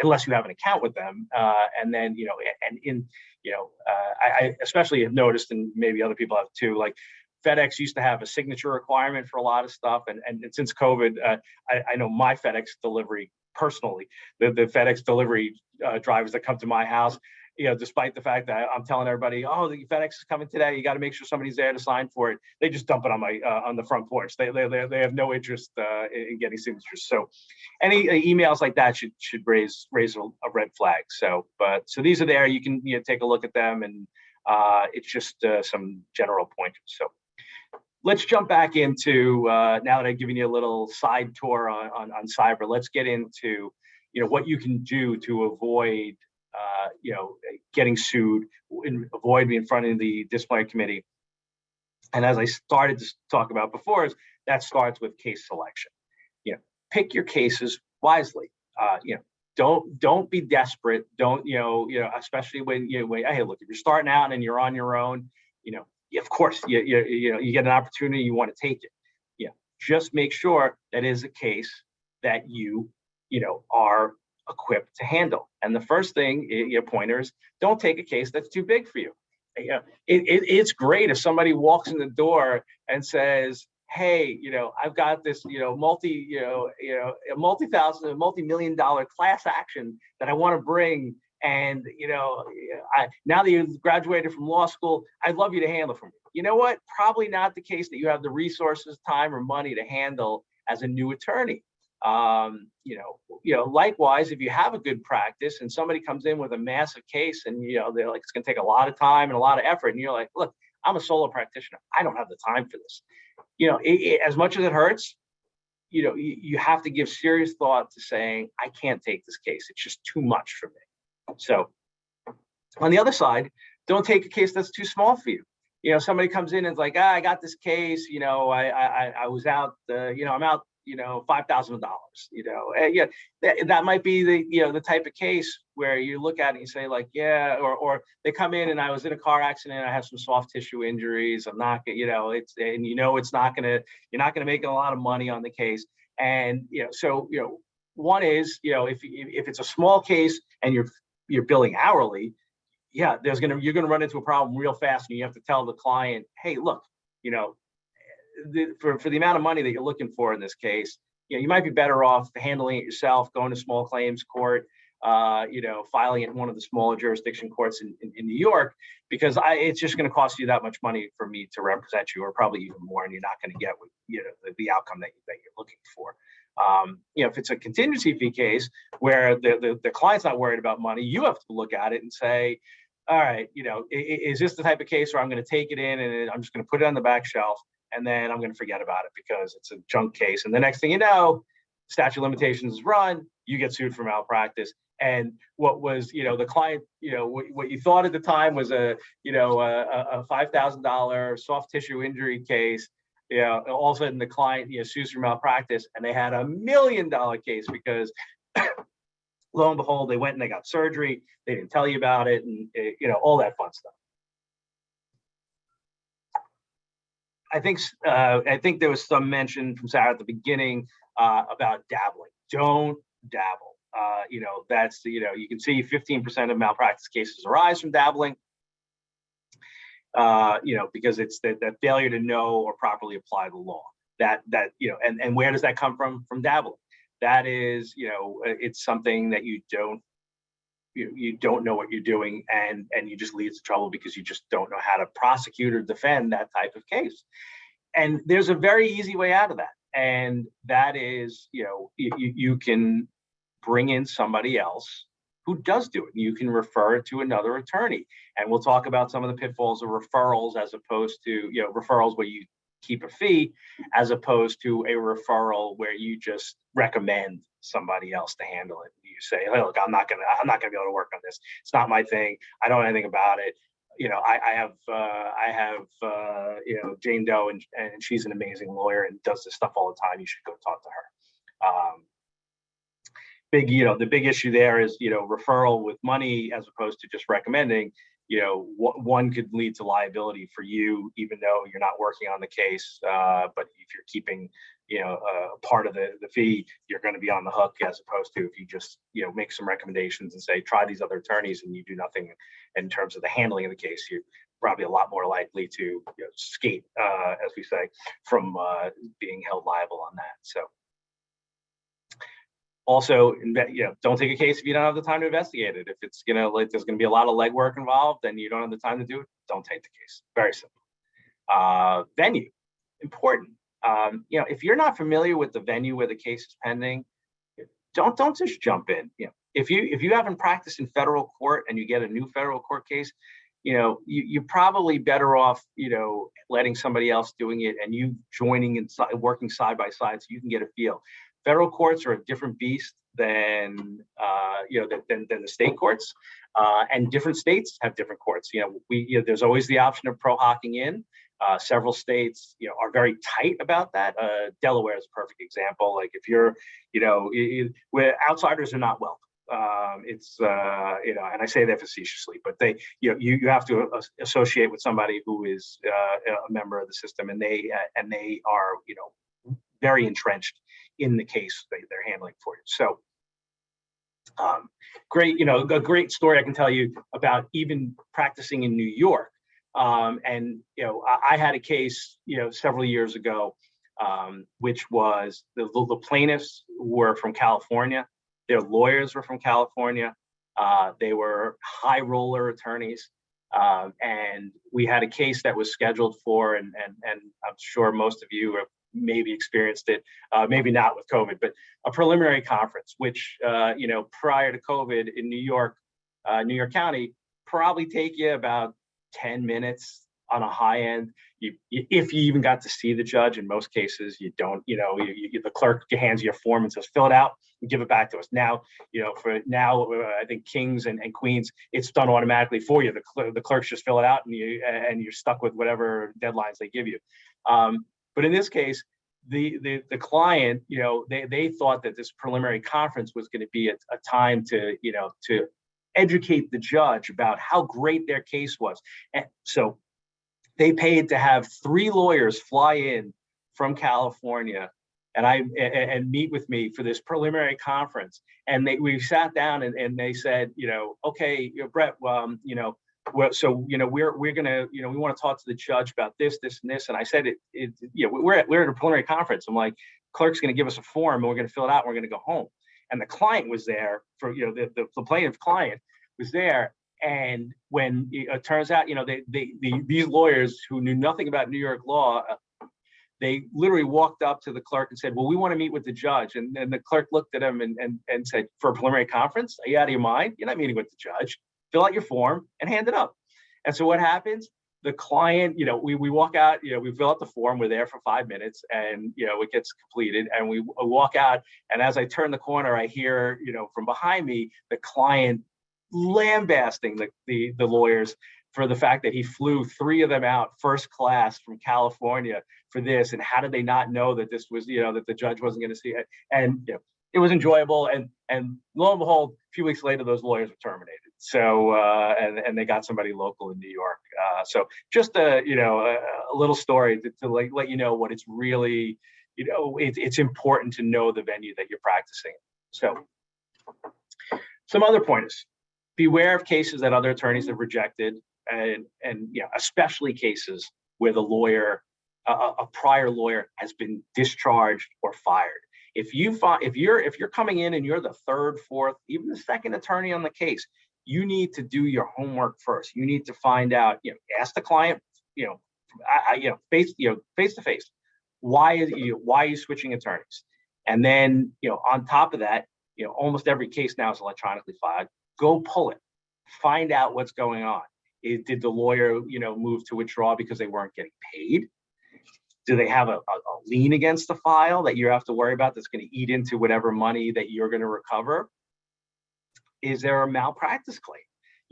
unless you have an account with them. And then, I especially have noticed, and maybe other people have too, like FedEx used to have a signature requirement for a lot of stuff. And since COVID, I know my FedEx delivery personally, the FedEx delivery drivers that come to my house, despite the fact that I'm telling everybody, oh, the FedEx is coming today, you got to make sure somebody's there to sign for it, they just dump it on my on the front porch. They have no interest in getting signatures. So any emails like that should raise a red flag. So these are there. You can take a look at them, and it's just some general pointers. So let's jump back into, now that I've given you a little side tour on cyber, let's get into what you can do to avoid getting sued, and avoid being in front of the disciplinary committee. And as I started to talk about before, that starts with case selection. Pick your cases wisely. Don't be desperate. Don't especially when hey, look, if you're starting out and you're on your own, of course you get an opportunity, you want to take it. Just make sure that is a case that you are equipped to handle. And the first thing, pointers, don't take a case that's too big for you. It's great if somebody walks in the door and says, hey, I've got this, a multi-million-dollar class action that I want to bring. And, now that you've graduated from law school, I'd love you to handle it for me. You know what? Probably not the case that you have the resources, time, or money to handle as a new attorney. Likewise, if you have a good practice and somebody comes in with a massive case and, they're like, it's going to take a lot of time and a lot of effort. And you're like, look, I'm a solo practitioner. I don't have the time for this. As much as it hurts, you have to give serious thought to saying, I can't take this case. It's just too much for me. So on the other side, don't take a case that's too small for you. Somebody comes in and is like, I got this case, I was out, I'm out, $5,000, that might be the type of case where you look at it and you say like, yeah, or they come in and I was in a car accident, I have some soft tissue injuries, I'm not, it's not gonna, you're not gonna make a lot of money on the case. And, one is, if it's a small case and you're billing hourly, yeah, you're gonna run into a problem real fast, and you have to tell the client, hey, look, for the amount of money that you're looking for in this case, you might be better off handling it yourself, going to small claims court, filing it in one of the smaller jurisdiction courts in New York, because it's just going to cost you that much money for me to represent you, or probably even more, and you're not going to get the outcome that you're looking for. If it's a contingency fee case where the client's not worried about money, you have to look at it and say, all right, is this the type of case where I'm going to take it in and I'm just going to put it on the back shelf, and then I'm going to forget about it because it's a junk case. And the next thing you know, statute of limitations is run, you get sued for malpractice. And what was, the client, what you thought at the time was a $5,000 soft tissue injury case, all of a sudden the client, sues for malpractice, and they had $1 million case because lo and behold, they went and they got surgery. They didn't tell you about it, and all that fun stuff. I think there was some mention from Sarah at the beginning about dabbling. Don't dabble. That's you can see 15% of malpractice cases arise from dabbling. Because it's that failure to know or properly apply the law. And where does that come from? From dabbling. That is, it's something that you don't know what you're doing, and you just leads to trouble because you just don't know how to prosecute or defend that type of case. And there's a very easy way out of that, and that is, you can bring in somebody else who does do it. You can refer it to another attorney, and we'll talk about some of the pitfalls of referrals, as opposed to referrals where you keep a fee, as opposed to a referral where you just recommend somebody else to handle it. You say, hey, look, I'm not gonna be able to work on this. It's not my thing. I don't know anything about it. I have Jane Doe, and she's an amazing lawyer and does this stuff all the time. You should go talk to her. The big issue there is, referral with money as opposed to just recommending. One could lead to liability for you, even though you're not working on the case. But if you're keeping, part of the fee, you're going to be on the hook, as opposed to if you just, make some recommendations and say, try these other attorneys, and you do nothing in terms of the handling of the case. You're probably a lot more likely to skate, as we say, from being held liable on that. So. Also, don't take a case if you don't have the time to investigate it. If it's there's gonna be a lot of legwork involved and you don't have the time to do it, don't take the case. Very simple. Venue, important. If you're not familiar with the venue where the case is pending, don't just jump in. If you haven't practiced in federal court and you get a new federal court case, you're probably better off, letting somebody else doing it and you joining inside, working side by side, so you can get a feel. Federal courts are a different beast than the state courts, and different states have different courts. There's always the option of pro hocking in. Several states, are very tight about that. Delaware is a perfect example. Like if you're, where outsiders are not welcome. And I say that facetiously, but you have to associate with somebody who is a member of the system, and they are, very entrenched in the case they're handling for you. So great, a great story I can tell you about even practicing in New York. I had a case, several years ago which was the plaintiffs were from California. Their lawyers were from California. They were high roller attorneys. And we had a case that was scheduled for, and I'm sure most of you have maybe experienced it, maybe not with COVID, but a preliminary conference, which, prior to COVID in New York County, probably take you about 10 minutes on a high end. If you even got to see the judge. In most cases, you don't. The clerk hands you a form and says, fill it out and give it back to us. Now, I think kings and queens, it's done automatically for you. The clerks just fill it out, and you're stuck with whatever deadlines they give you. But in this case, the client, they thought that this preliminary conference was going to be a time to educate the judge about how great their case was. And so they paid to have 3 lawyers fly in from California and meet with me for this preliminary conference. And we sat down and they said, okay, Brett, we're gonna, we want to talk to the judge about this, this, and this. And I said, we're at a preliminary conference. I'm like, clerk's going to give us a form and we're going to fill it out and we're going to go home. And the client was there for, the plaintiff client was there. And when it turns out, these lawyers who knew nothing about New York law, they literally walked up to the clerk and said, well, we want to meet with the judge. And the clerk looked at him and said, for a preliminary conference, are you out of your mind? You're not meeting with the judge. Fill out your form and hand it up. And so what happens? The client, we walk out, we fill out the form, we're there for 5 minutes, and it gets completed, and we walk out. And as I turn the corner, I hear, from behind me, the client lambasting the lawyers for the fact that he flew 3 of them out first class from California for this, and how did they not know that this was, that the judge wasn't going to see it? And it was enjoyable, and lo and behold, a few weeks later, those lawyers were terminated. So and they got somebody local in New York. So just a little story to let you know what it's really, it's important to know the venue that you're practicing. So some other pointers: beware of cases that other attorneys have rejected, and especially cases where the lawyer, a prior lawyer, has been discharged or fired. If you're coming in and you're the 3rd, 4th, even the 2nd attorney on the case, you need to do your homework first. You need to find out, ask the client, face to face, why are you switching attorneys? And then, on top of that, almost every case now is electronically filed. Go pull it, find out what's going on. Did the lawyer, move to withdraw because they weren't getting paid? Do they have a lien against the file that you have to worry about that's going to eat into whatever money that you're going to recover? Is there a malpractice claim?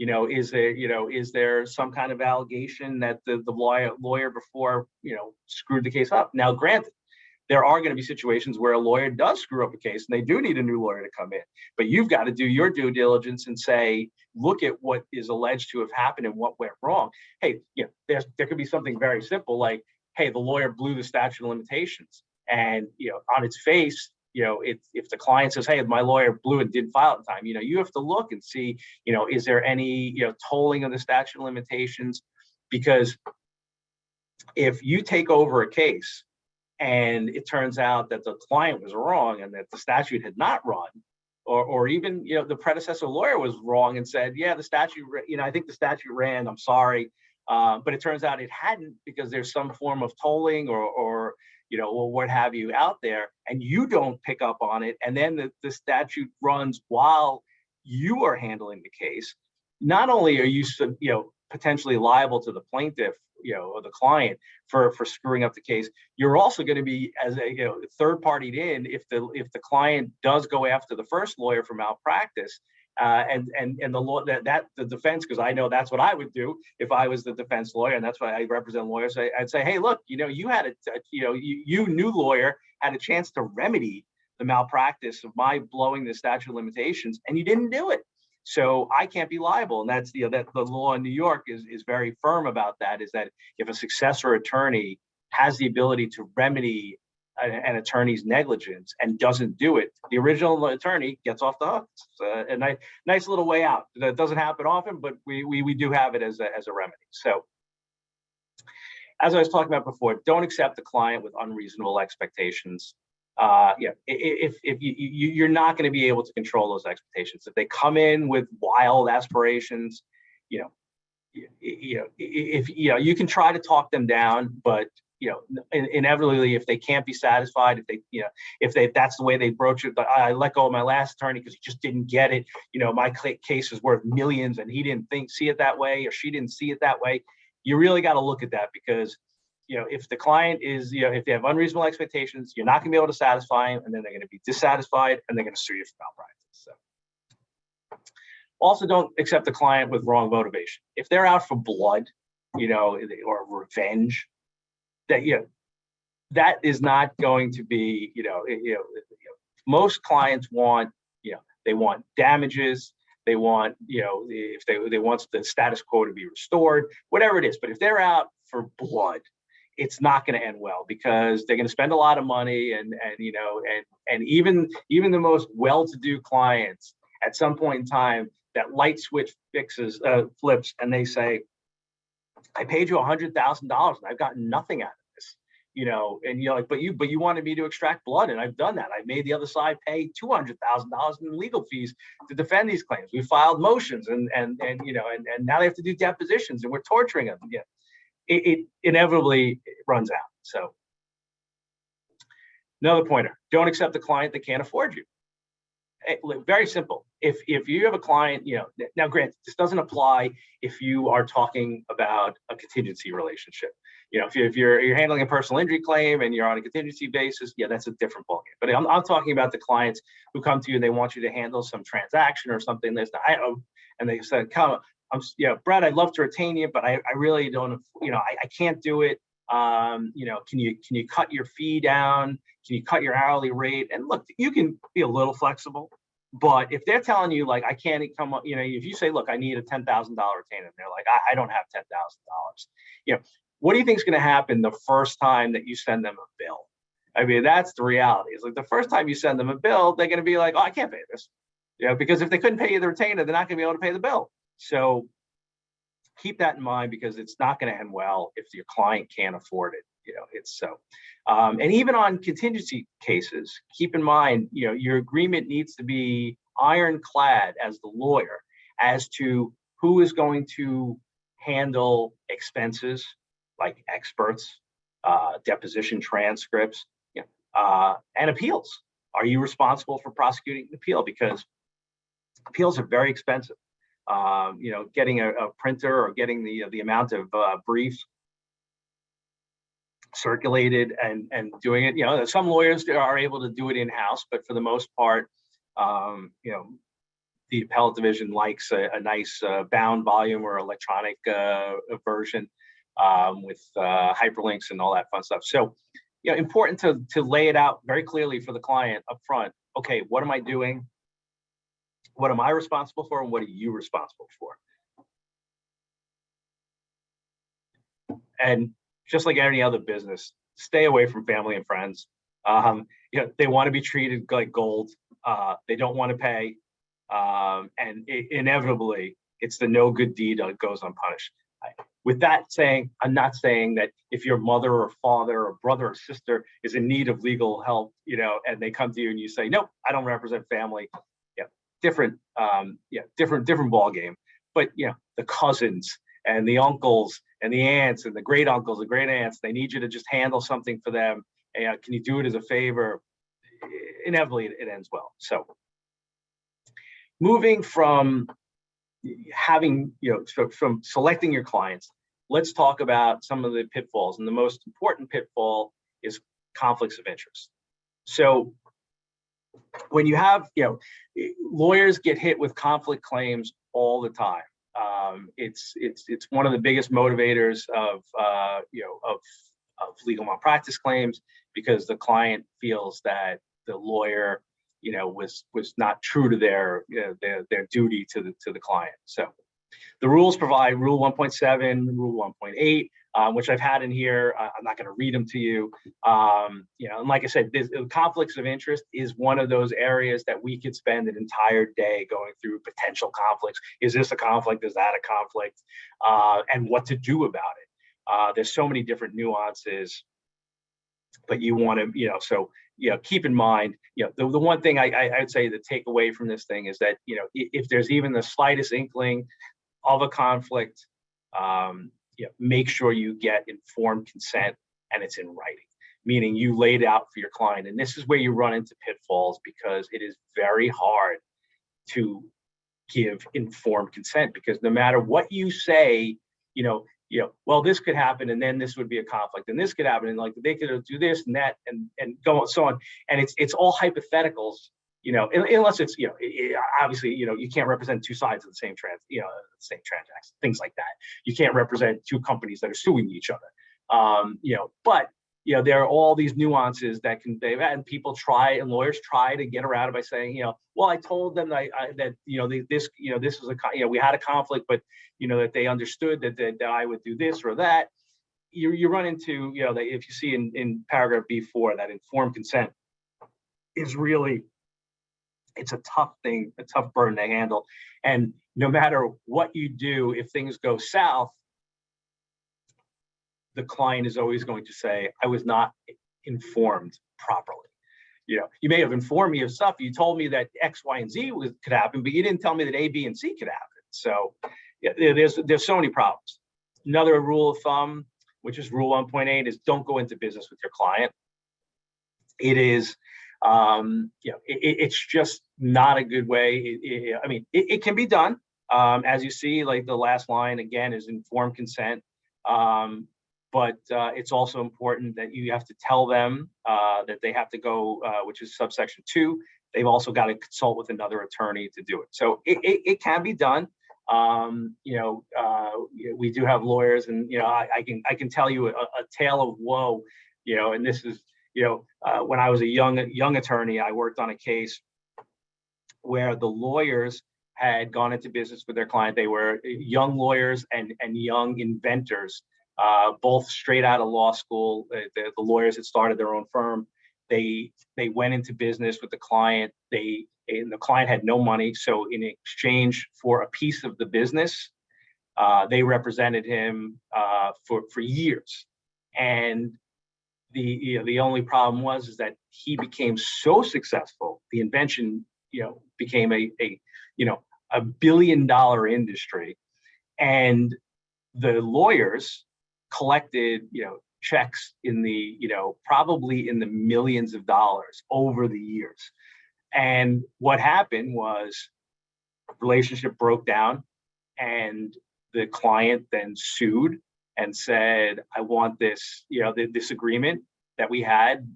Is there some kind of allegation that the lawyer before, screwed the case up? Now, granted, there are going to be situations where a lawyer does screw up a case and they do need a new lawyer to come in, but you've got to do your due diligence and say, look at what is alleged to have happened and what went wrong. Hey, there could be something very simple like, hey, the lawyer blew the statute of limitations, and on its face, if the client says, hey, my lawyer blew and didn't file it in time, you have to look and see, is there any tolling of the statute of limitations? Because if you take over a case and it turns out that the client was wrong and that the statute had not run, or even the predecessor lawyer was wrong and said, yeah, the statute, I think the statute ran, I'm sorry. But it turns out it hadn't, because there's some form of tolling or what have you out there, and you don't pick up on it, and then the statute runs while you are handling the case. Not only are you potentially liable to the plaintiff, or the client for screwing up the case, you're also going to be, as a third partied in, if the client does go after the first lawyer for malpractice. And the law that the defense, because I know that's what I would do if I was the defense lawyer, and that's why I represent lawyers. I'd say, hey, look, you had you new lawyer had a chance to remedy the malpractice of my blowing the statute of limitations, and you didn't do it. So I can't be liable, and that's that the law in New York is very firm about that. Is that if a successor attorney has the ability to remedy an attorney's negligence and doesn't do it, the original attorney gets off the hook. It's a nice little way out. That doesn't happen often, but we do have it as a remedy. So as I was talking about before, don't accept the client with unreasonable expectations. If you're not going to be able to control those expectations. If they come in with wild aspirations, you can try to talk them down, but inevitably, if they can't be satisfied, if that's the way they broach it, but I let go of my last attorney because he just didn't get it. My case is worth millions, and he didn't see it that way, or she didn't see it that way. You really got to look at that, because if the client is, if they have unreasonable expectations, you're not going to be able to satisfy them, and then they're going to be dissatisfied, and they're going to sue you for malpractice. So, also, don't accept the client with wrong motivation. If they're out for blood, or revenge, that is not going to be, most clients want, they want damages. They want, if they want the status quo to be restored, whatever it is. But if they're out for blood, it's not going to end well, because they're going to spend a lot of money, and even the most well-to-do clients, at some point in time, that light switch flips, and they say, I paid you $100,000 and I've gotten nothing out of this, and you're like, but you wanted me to extract blood, and I've done that. I made the other side pay $200,000 in legal fees to defend these claims. We filed motions, and now they have to do depositions, and we're torturing them. Yeah, it inevitably runs out. So, another pointer: don't accept a client that can't afford you. Very simple. If you have a client, now granted, this doesn't apply if you are talking about a contingency relationship. If you're handling a personal injury claim and you're on a contingency basis, yeah, that's a different ballgame. But I'm talking about the clients who come to you and they want you to handle some transaction or something and they said, Brett, I'd love to retain you, but I really don't, I can't do it. Can you cut your fee down? Can you cut your hourly rate? And look, you can be a little flexible, but if they're telling you, like, I can't come up, if you say, look, I need a $10,000 retainer, and they're like, I don't have $10,000. What do you think is going to happen the first time that you send them a bill? I mean, that's the reality. It's like the first time you send them a bill, they're going to be like, oh, I can't pay this. Because if they couldn't pay you the retainer, they're not going to be able to pay the bill. So keep that in mind, because it's not going to end well if your client can't afford it. It's so. And even on contingency cases, keep in mind, your agreement needs to be ironclad as the lawyer as to who is going to handle expenses like experts, deposition transcripts, and appeals. Are you responsible for prosecuting an appeal? Because appeals are very expensive. Getting a printer or getting the amount of briefs circulated and doing it. Some lawyers are able to do it in-house, but for the most part, the appellate division likes a nice bound volume or electronic version with hyperlinks and all that fun stuff. So, important to lay it out very clearly for the client up front. Okay, what am I doing? What am I responsible for, and what are you responsible for? And just like any other business, stay away from family and friends. They want to be treated like gold. They don't want to pay. And inevitably, it's the no good deed that goes unpunished. With that saying, I'm not saying that if your mother or father or brother or sister is in need of legal help, and they come to you and you say, nope, I don't represent family. Different ball game. But the cousins and the uncles and the aunts and the great uncles and great aunts, they need you to just handle something for them. And can you do it as a favor? Inevitably, it ends well. So, moving from having, from selecting your clients, let's talk about some of the pitfalls. And the most important pitfall is conflicts of interest. So, when you have, lawyers get hit with conflict claims all the time. It's one of the biggest motivators of legal malpractice claims, because the client feels that the lawyer, was not true to their duty to the client. So, the rules provide Rule 1.7, Rule 1.8, which I've had in here. I'm not going to read them to you. And like I said, conflicts of interest is one of those areas that we could spend an entire day going through potential conflicts. Is this a conflict? Is that a conflict? And what to do about it? There's so many different nuances, but you want to, so, keep in mind, the one thing I would say the takeaway from this thing is that, if there's even the slightest inkling of a conflict, make sure you get informed consent and it's in writing, meaning you laid out for your client. And this is where you run into pitfalls, because it is very hard to give informed consent, because no matter what you say, well, this could happen, and then this would be a conflict, and this could happen, and like they could do this and that, and go on, so on, and it's all hypotheticals, unless it's, obviously, you can't represent two sides of the same same transaction, things like that. You can't represent two companies that are suing each other, but there are all these nuances that and people try, and lawyers try to get around it by saying, well, I told them that this was we had a conflict, but that they understood that I would do this or that. You run into, that if you see in paragraph B4, that informed consent is really, it's a tough thing, a tough burden to handle. And no matter what you do, if things go south, the client is always going to say, I was not informed properly. You may have informed me of stuff. You told me that X, Y, and Z could happen, but you didn't tell me that A, B, and C could happen. So there's so many problems. Another rule of thumb, which is rule 1.8, is don't go into business with your client. It is, it's just not a good way. It can be done. As you see, like the last line again is informed consent. But it's also important that you have to tell them that they have to go, which is subsection 2. They've also got to consult with another attorney to do it. So it can be done. We do have lawyers, and I can tell you a tale of woe. And this is when I was a young attorney, I worked on a case where the lawyers had gone into business with their client. They were young lawyers and young inventors. Both straight out of law school. The lawyers had started their own firm. They went into business with the client. And the client had no money, so in exchange for a piece of the business, they represented him for years. And the only problem was that he became so successful. The invention became a $1 billion industry, and the lawyers collected, checks in the, probably in the millions of dollars over the years. And what happened was relationship broke down, and the client then sued and said, I want this, this agreement that we had,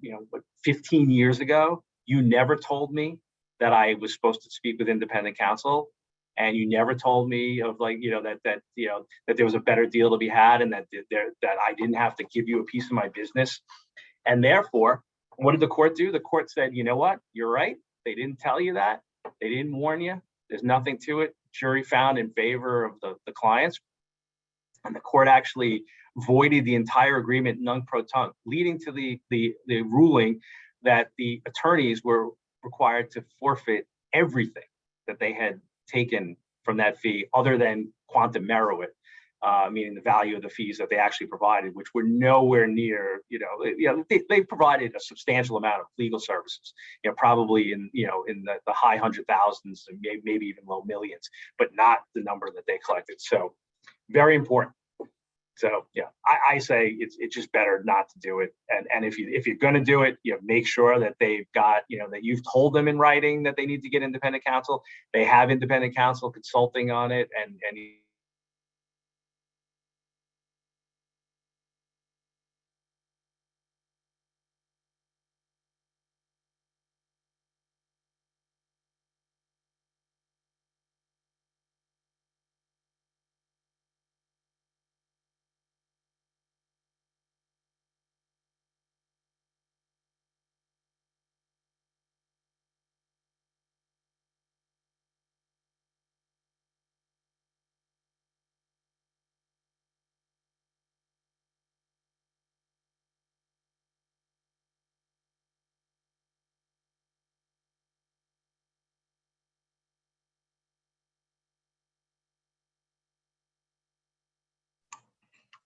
15 years ago. You never told me that I was supposed to speak with independent counsel. And you never told me of that there was a better deal to be had, and that I didn't have to give you a piece of my business. And therefore, what did the court do? The court said, you know what? You're right. They didn't tell you that. They didn't warn you. There's nothing to it. Jury found in favor of the clients. And the court actually voided the entire agreement non-pro-tunc, leading to the ruling that the attorneys were required to forfeit everything that they had taken from that fee, other than quantum meruit, meaning the value of the fees that they actually provided, which were nowhere near, they provided a substantial amount of legal services, probably in the high hundred thousands and maybe even low millions, but not the number that they collected. So very important. So I say it's just better not to do it. And if you're going to do it, make sure that they've got, that you've told them in writing that they need to get independent counsel. They have independent counsel consulting on it, and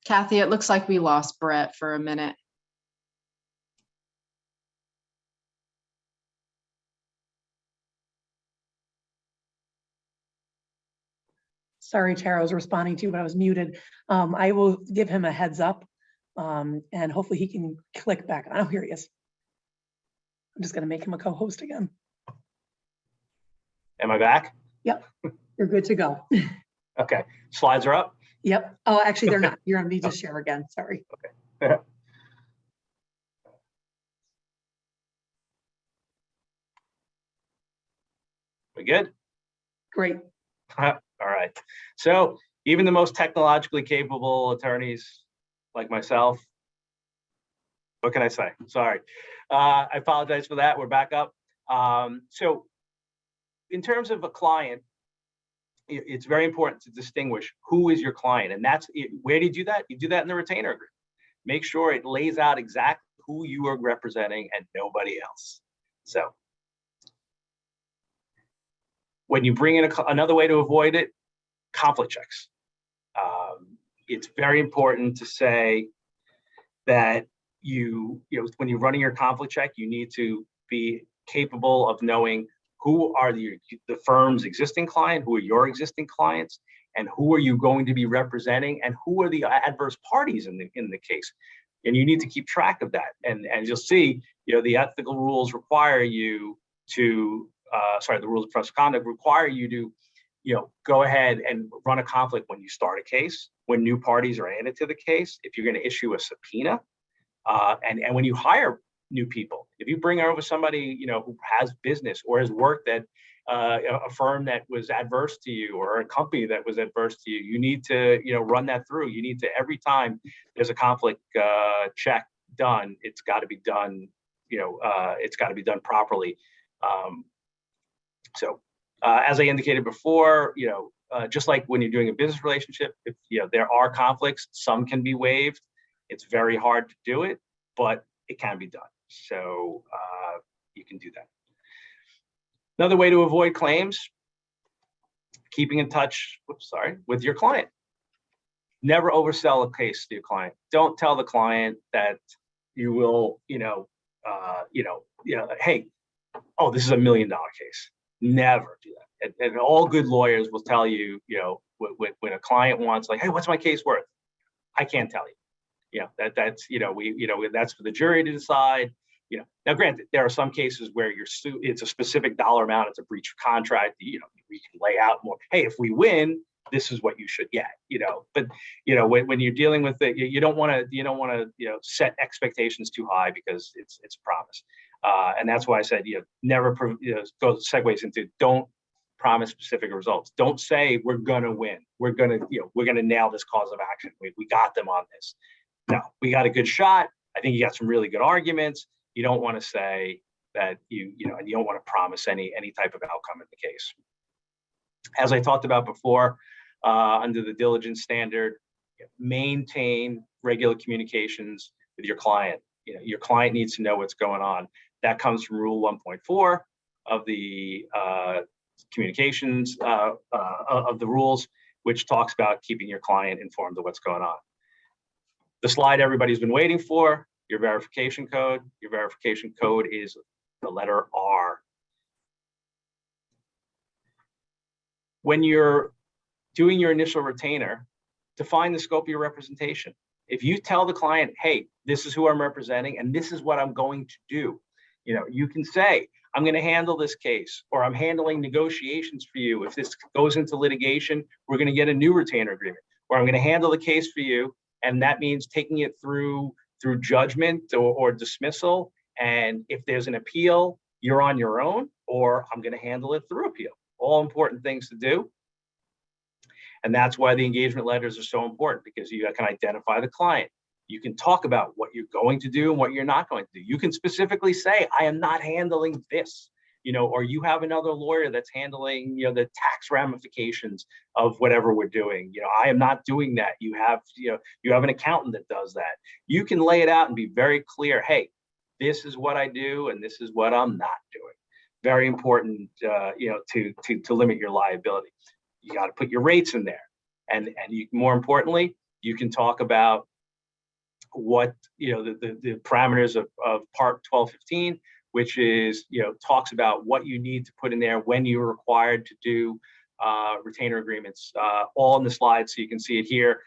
Kathy, it looks like we lost Brett for a minute. Sorry, Tara, I was responding to you, but I was muted. I will give him a heads up, and hopefully he can click back. Oh, here he is. I'm just going to make him a co-host again. Am I back? Yep, you're good to go. Okay, slides are up. Yep. Oh, actually, they're not. You're going to need to share again. Sorry. Okay. We good? Great. All right. So even the most technologically capable attorneys like myself, what can I say? Sorry. I apologize for that. We're back up. So in terms of a client, it's very important to distinguish who is your client. And that's where do you do that? You do that in the retainer agreement. Make sure it lays out exactly who you are representing and nobody else. So when you bring in another way to avoid it, conflict checks. It's very important to say that when you're running your conflict check, you need to be capable of knowing who are the firm's existing client, who are your existing clients, and who are you going to be representing, and who are the adverse parties in the case. And you need to keep track of that. And you'll see, the ethical rules require you to, the rules of professional conduct require you to, go ahead and run a conflict when you start a case, when new parties are added to the case, if you're going to issue a subpoena, and when you hire new people. If you bring over somebody, who has business or has worked at a firm that was adverse to you or a company that was adverse to you, you need to, run that through. You need to, every time there's a conflict check done, it's got to be done, it's got to be done properly. As I indicated before, just like when you're doing a business relationship, if there are conflicts, some can be waived. It's very hard to do it, but it can be done. So you can do that. Another way to avoid claims, keeping in touch, with your client. Never oversell a case to your client. Don't tell the client that you will, hey, oh, this is $1 million case. Never do that. And all good lawyers will tell you, when a client wants, like, hey, what's my case worth? I can't tell you. That's that's for the jury to decide. Now granted, there are some cases where it's a specific dollar amount, it's a breach of contract. We can lay out more. Hey, if we win, this is what you should get. But when you're dealing with it, you don't want to set expectations too high, because it's a promise. And that's why I said never go segues into don't promise specific results. Don't say we're gonna win. We're gonna nail this cause of action. We got them on this. No, we got a good shot. I think you got some really good arguments. You don't want to say that and you don't want to promise any type of outcome in the case. As I talked about before, under the diligence standard, maintain regular communications with your client. Your client needs to know what's going on. That comes from Rule 1.4 of the communications of the rules, which talks about keeping your client informed of what's going on. The slide everybody's been waiting for, your verification code. Your verification code is the letter R. When you're doing your initial retainer, define the scope of your representation. If you tell the client, hey, this is who I'm representing and this is what I'm going to do, you can say, I'm going to handle this case, or I'm handling negotiations for you. If this goes into litigation, we're going to get a new retainer agreement, or I'm going to handle the case for you. And that means taking it through judgment or dismissal. And if there's an appeal, you're on your own, or I'm going to handle it through appeal. All important things to do. And that's why the engagement letters are so important, because you can identify the client. You can talk about what you're going to do and what you're not going to do. You can specifically say, I am not handling this, or you have another lawyer that's handling, the tax ramifications of whatever we're doing. I am not doing that. You have an accountant that does that. You can lay it out and be very clear. Hey, this is what I do, and this is what I'm not doing. Very important, to limit your liability. You got to put your rates in there, and more importantly, You can talk about what, the parameters of Part 1215, which is, talks about what you need to put in there when you're required to do retainer agreements, all in the slide, so you can see it here.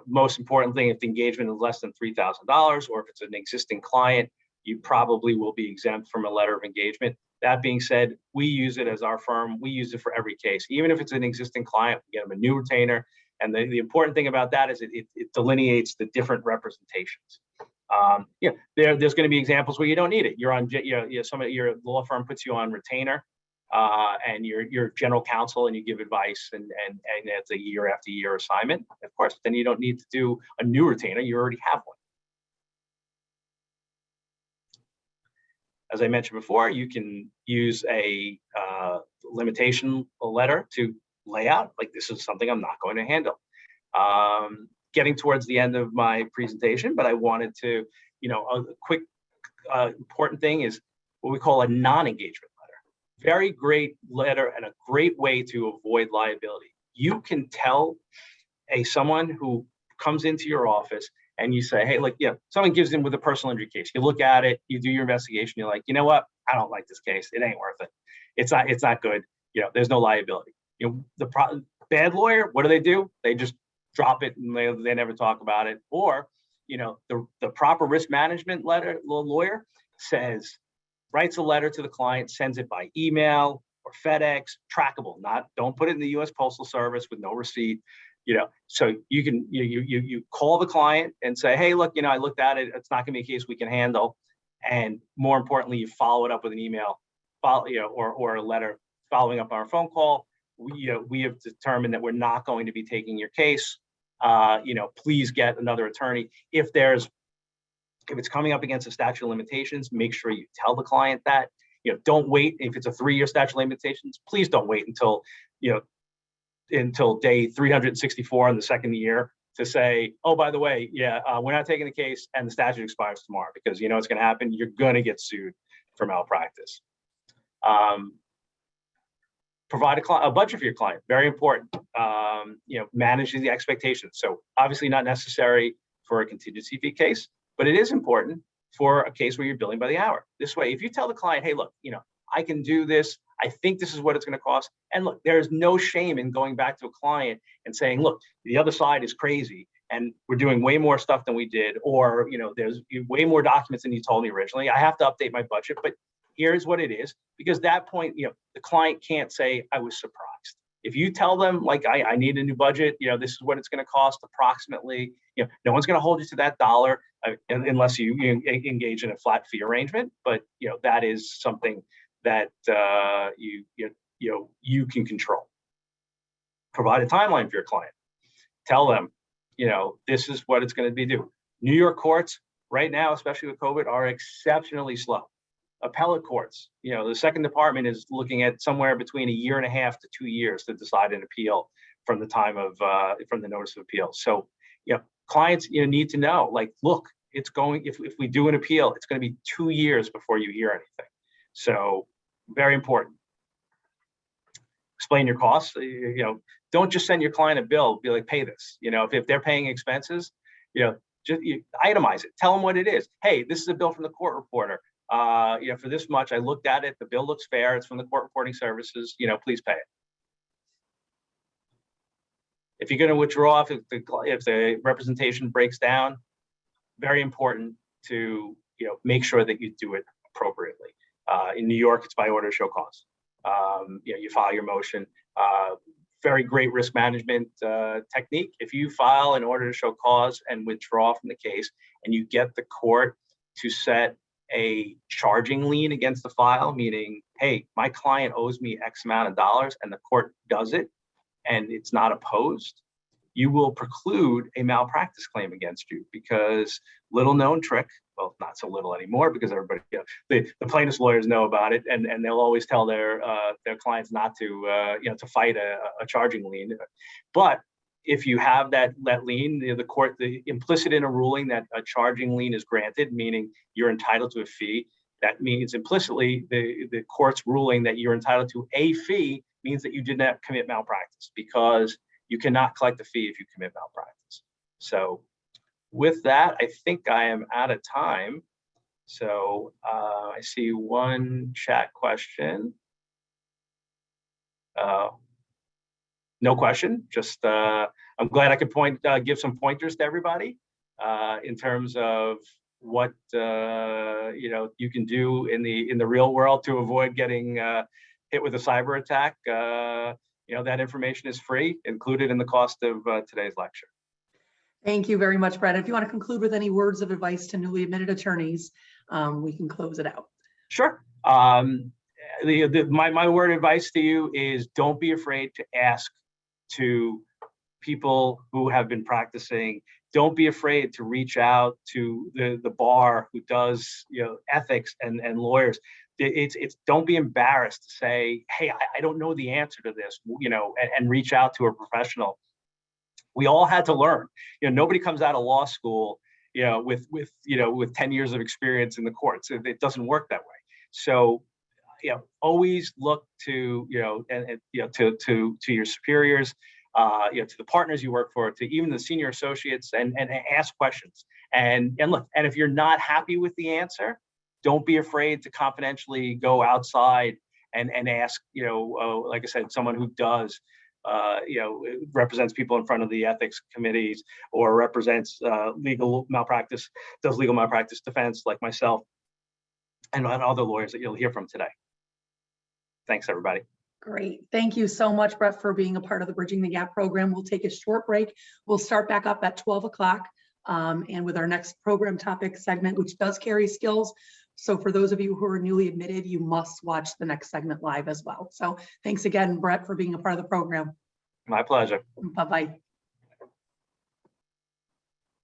Most important thing, if the engagement is less than $3,000, or if it's an existing client, you probably will be exempt from a letter of engagement. That being said, we use it as our firm. We use it for every case. Even if it's an existing client, we get them a new retainer. And the important thing about that is it delineates the different representations. There's going to be examples where you don't need it. You're on, your law firm puts you on retainer, and you're general counsel and you give advice, and it's a year after year assignment. Of course, then you don't need to do a new retainer. You already have one. As I mentioned before, you can use a limitation letter to lay out, like, this is something I'm not going to handle. Getting towards the end of my presentation, but I wanted to, a quick important thing is what we call a non-engagement letter. Very great letter and a great way to avoid liability. You can tell someone who comes into your office and you say, hey, someone gives in with a personal injury case. You look at it, you do your investigation. You're like, you know what? I don't like this case. It ain't worth it. It's not good. There's no liability. The bad lawyer, what do? They just drop it and they never talk about it. Or, the proper risk management lawyer writes a letter to the client, sends it by email or FedEx, trackable. Don't put it in the U.S. Postal Service with no receipt. So you can, you call the client and say, hey, look, I looked at it. It's not going to be a case we can handle. And more importantly, you follow it up with an email, or a letter following up on our phone call. We have determined that we're not going to be taking your case. Please get another attorney. If it's coming up against a statute of limitations, make sure you tell the client that. Don't wait. If it's a 3-year statute of limitations, please don't wait until day 364 in the second year to say, oh, by the way, we're not taking the case and the statute expires tomorrow, because what's going to happen. You're going to get sued for malpractice. Provide a budget for your client. Very important. Managing the expectations. So obviously not necessary for a contingency fee case, but it is important for a case where you're billing by the hour. This way, if you tell the client, hey, look, I can do this. I think this is what it's going to cost. And look, there's no shame in going back to a client and saying, look, the other side is crazy and we're doing way more stuff than we did. Or, there's way more documents than you told me originally. I have to update my budget, but here's what it is. Because at that point, the client can't say, I was surprised. If you tell them, like, I need a new budget, this is what it's going to cost approximately, no one's going to hold you to that dollar unless you engage in a flat fee arrangement. But, that is something that you can control. Provide a timeline for your client. Tell them, this is what it's going to be due. New York courts right now, especially with COVID, are exceptionally slow. Appellate courts, the second department is looking at somewhere between 1.5 years to 2 years to decide an appeal from the time of from the notice of appeal. So, clients need to know, like, look, it's going, if we do an appeal, it's going to be 2 years before you hear anything. So very important. Explain your costs. Don't just send your client a bill. Be like, pay this. If they're paying expenses, just itemize it. Tell them what it is. Hey, this is a bill from the court reporter. For this much, I looked at it. The bill looks fair. It's from the court reporting services. Please pay it. If you're going to withdraw, if the representation breaks down, very important to make sure that you do it appropriately. In New York, it's by order to show cause. You file your motion. Very great risk management technique. If you file an order to show cause and withdraw from the case, and you get the court to set a charging lien against the file, meaning, hey, my client owes me X amount of dollars, and the court does it, and it's not opposed, you will preclude a malpractice claim against you, because little known trick, well, not so little anymore, because everybody, the plaintiff's lawyers know about it, and they'll always tell their clients not to, to fight a charging lien. But if you have that lien, the court, implicit in a ruling that a charging lien is granted, meaning you're entitled to a fee, that means implicitly the court's ruling that you're entitled to a fee means that you did not commit malpractice, because you cannot collect the fee if you commit malpractice. So with that, I think I am out of time. So I see one chat question. No question, just I'm glad I could give some pointers to everybody in terms of what you can do in the real world to avoid getting hit with a cyber attack. That information is free, included in the cost of today's lecture. Thank you very much, Brett. If you want to conclude with any words of advice to newly admitted attorneys, we can close it out. Sure. My word of advice to you is don't be afraid to ask to people who have been practicing. Don't be afraid to reach out to the bar who does ethics and lawyers. It's don't be embarrassed to say, hey, I don't know the answer to this, and reach out to a professional. We all had to learn. Nobody comes out of law school with 10 years of experience in the courts. It doesn't work that way. So always look to to your superiors, to the partners you work for, to even the senior associates, and ask questions. And look, and if you're not happy with the answer, don't be afraid to confidentially go outside and ask, like I said, someone who does, represents people in front of the ethics committees, or represents legal malpractice defense, like myself and other lawyers that you'll hear from today. Thanks, everybody. Great. Thank you so much, Brett, for being a part of the Bridging the Gap program. We'll take a short break. We'll start back up at 12 o'clock and with our next program topic segment, which does carry skills. So for those of you who are newly admitted, you must watch the next segment live as well. So thanks again, Brett, for being a part of the program. My pleasure. Bye-bye.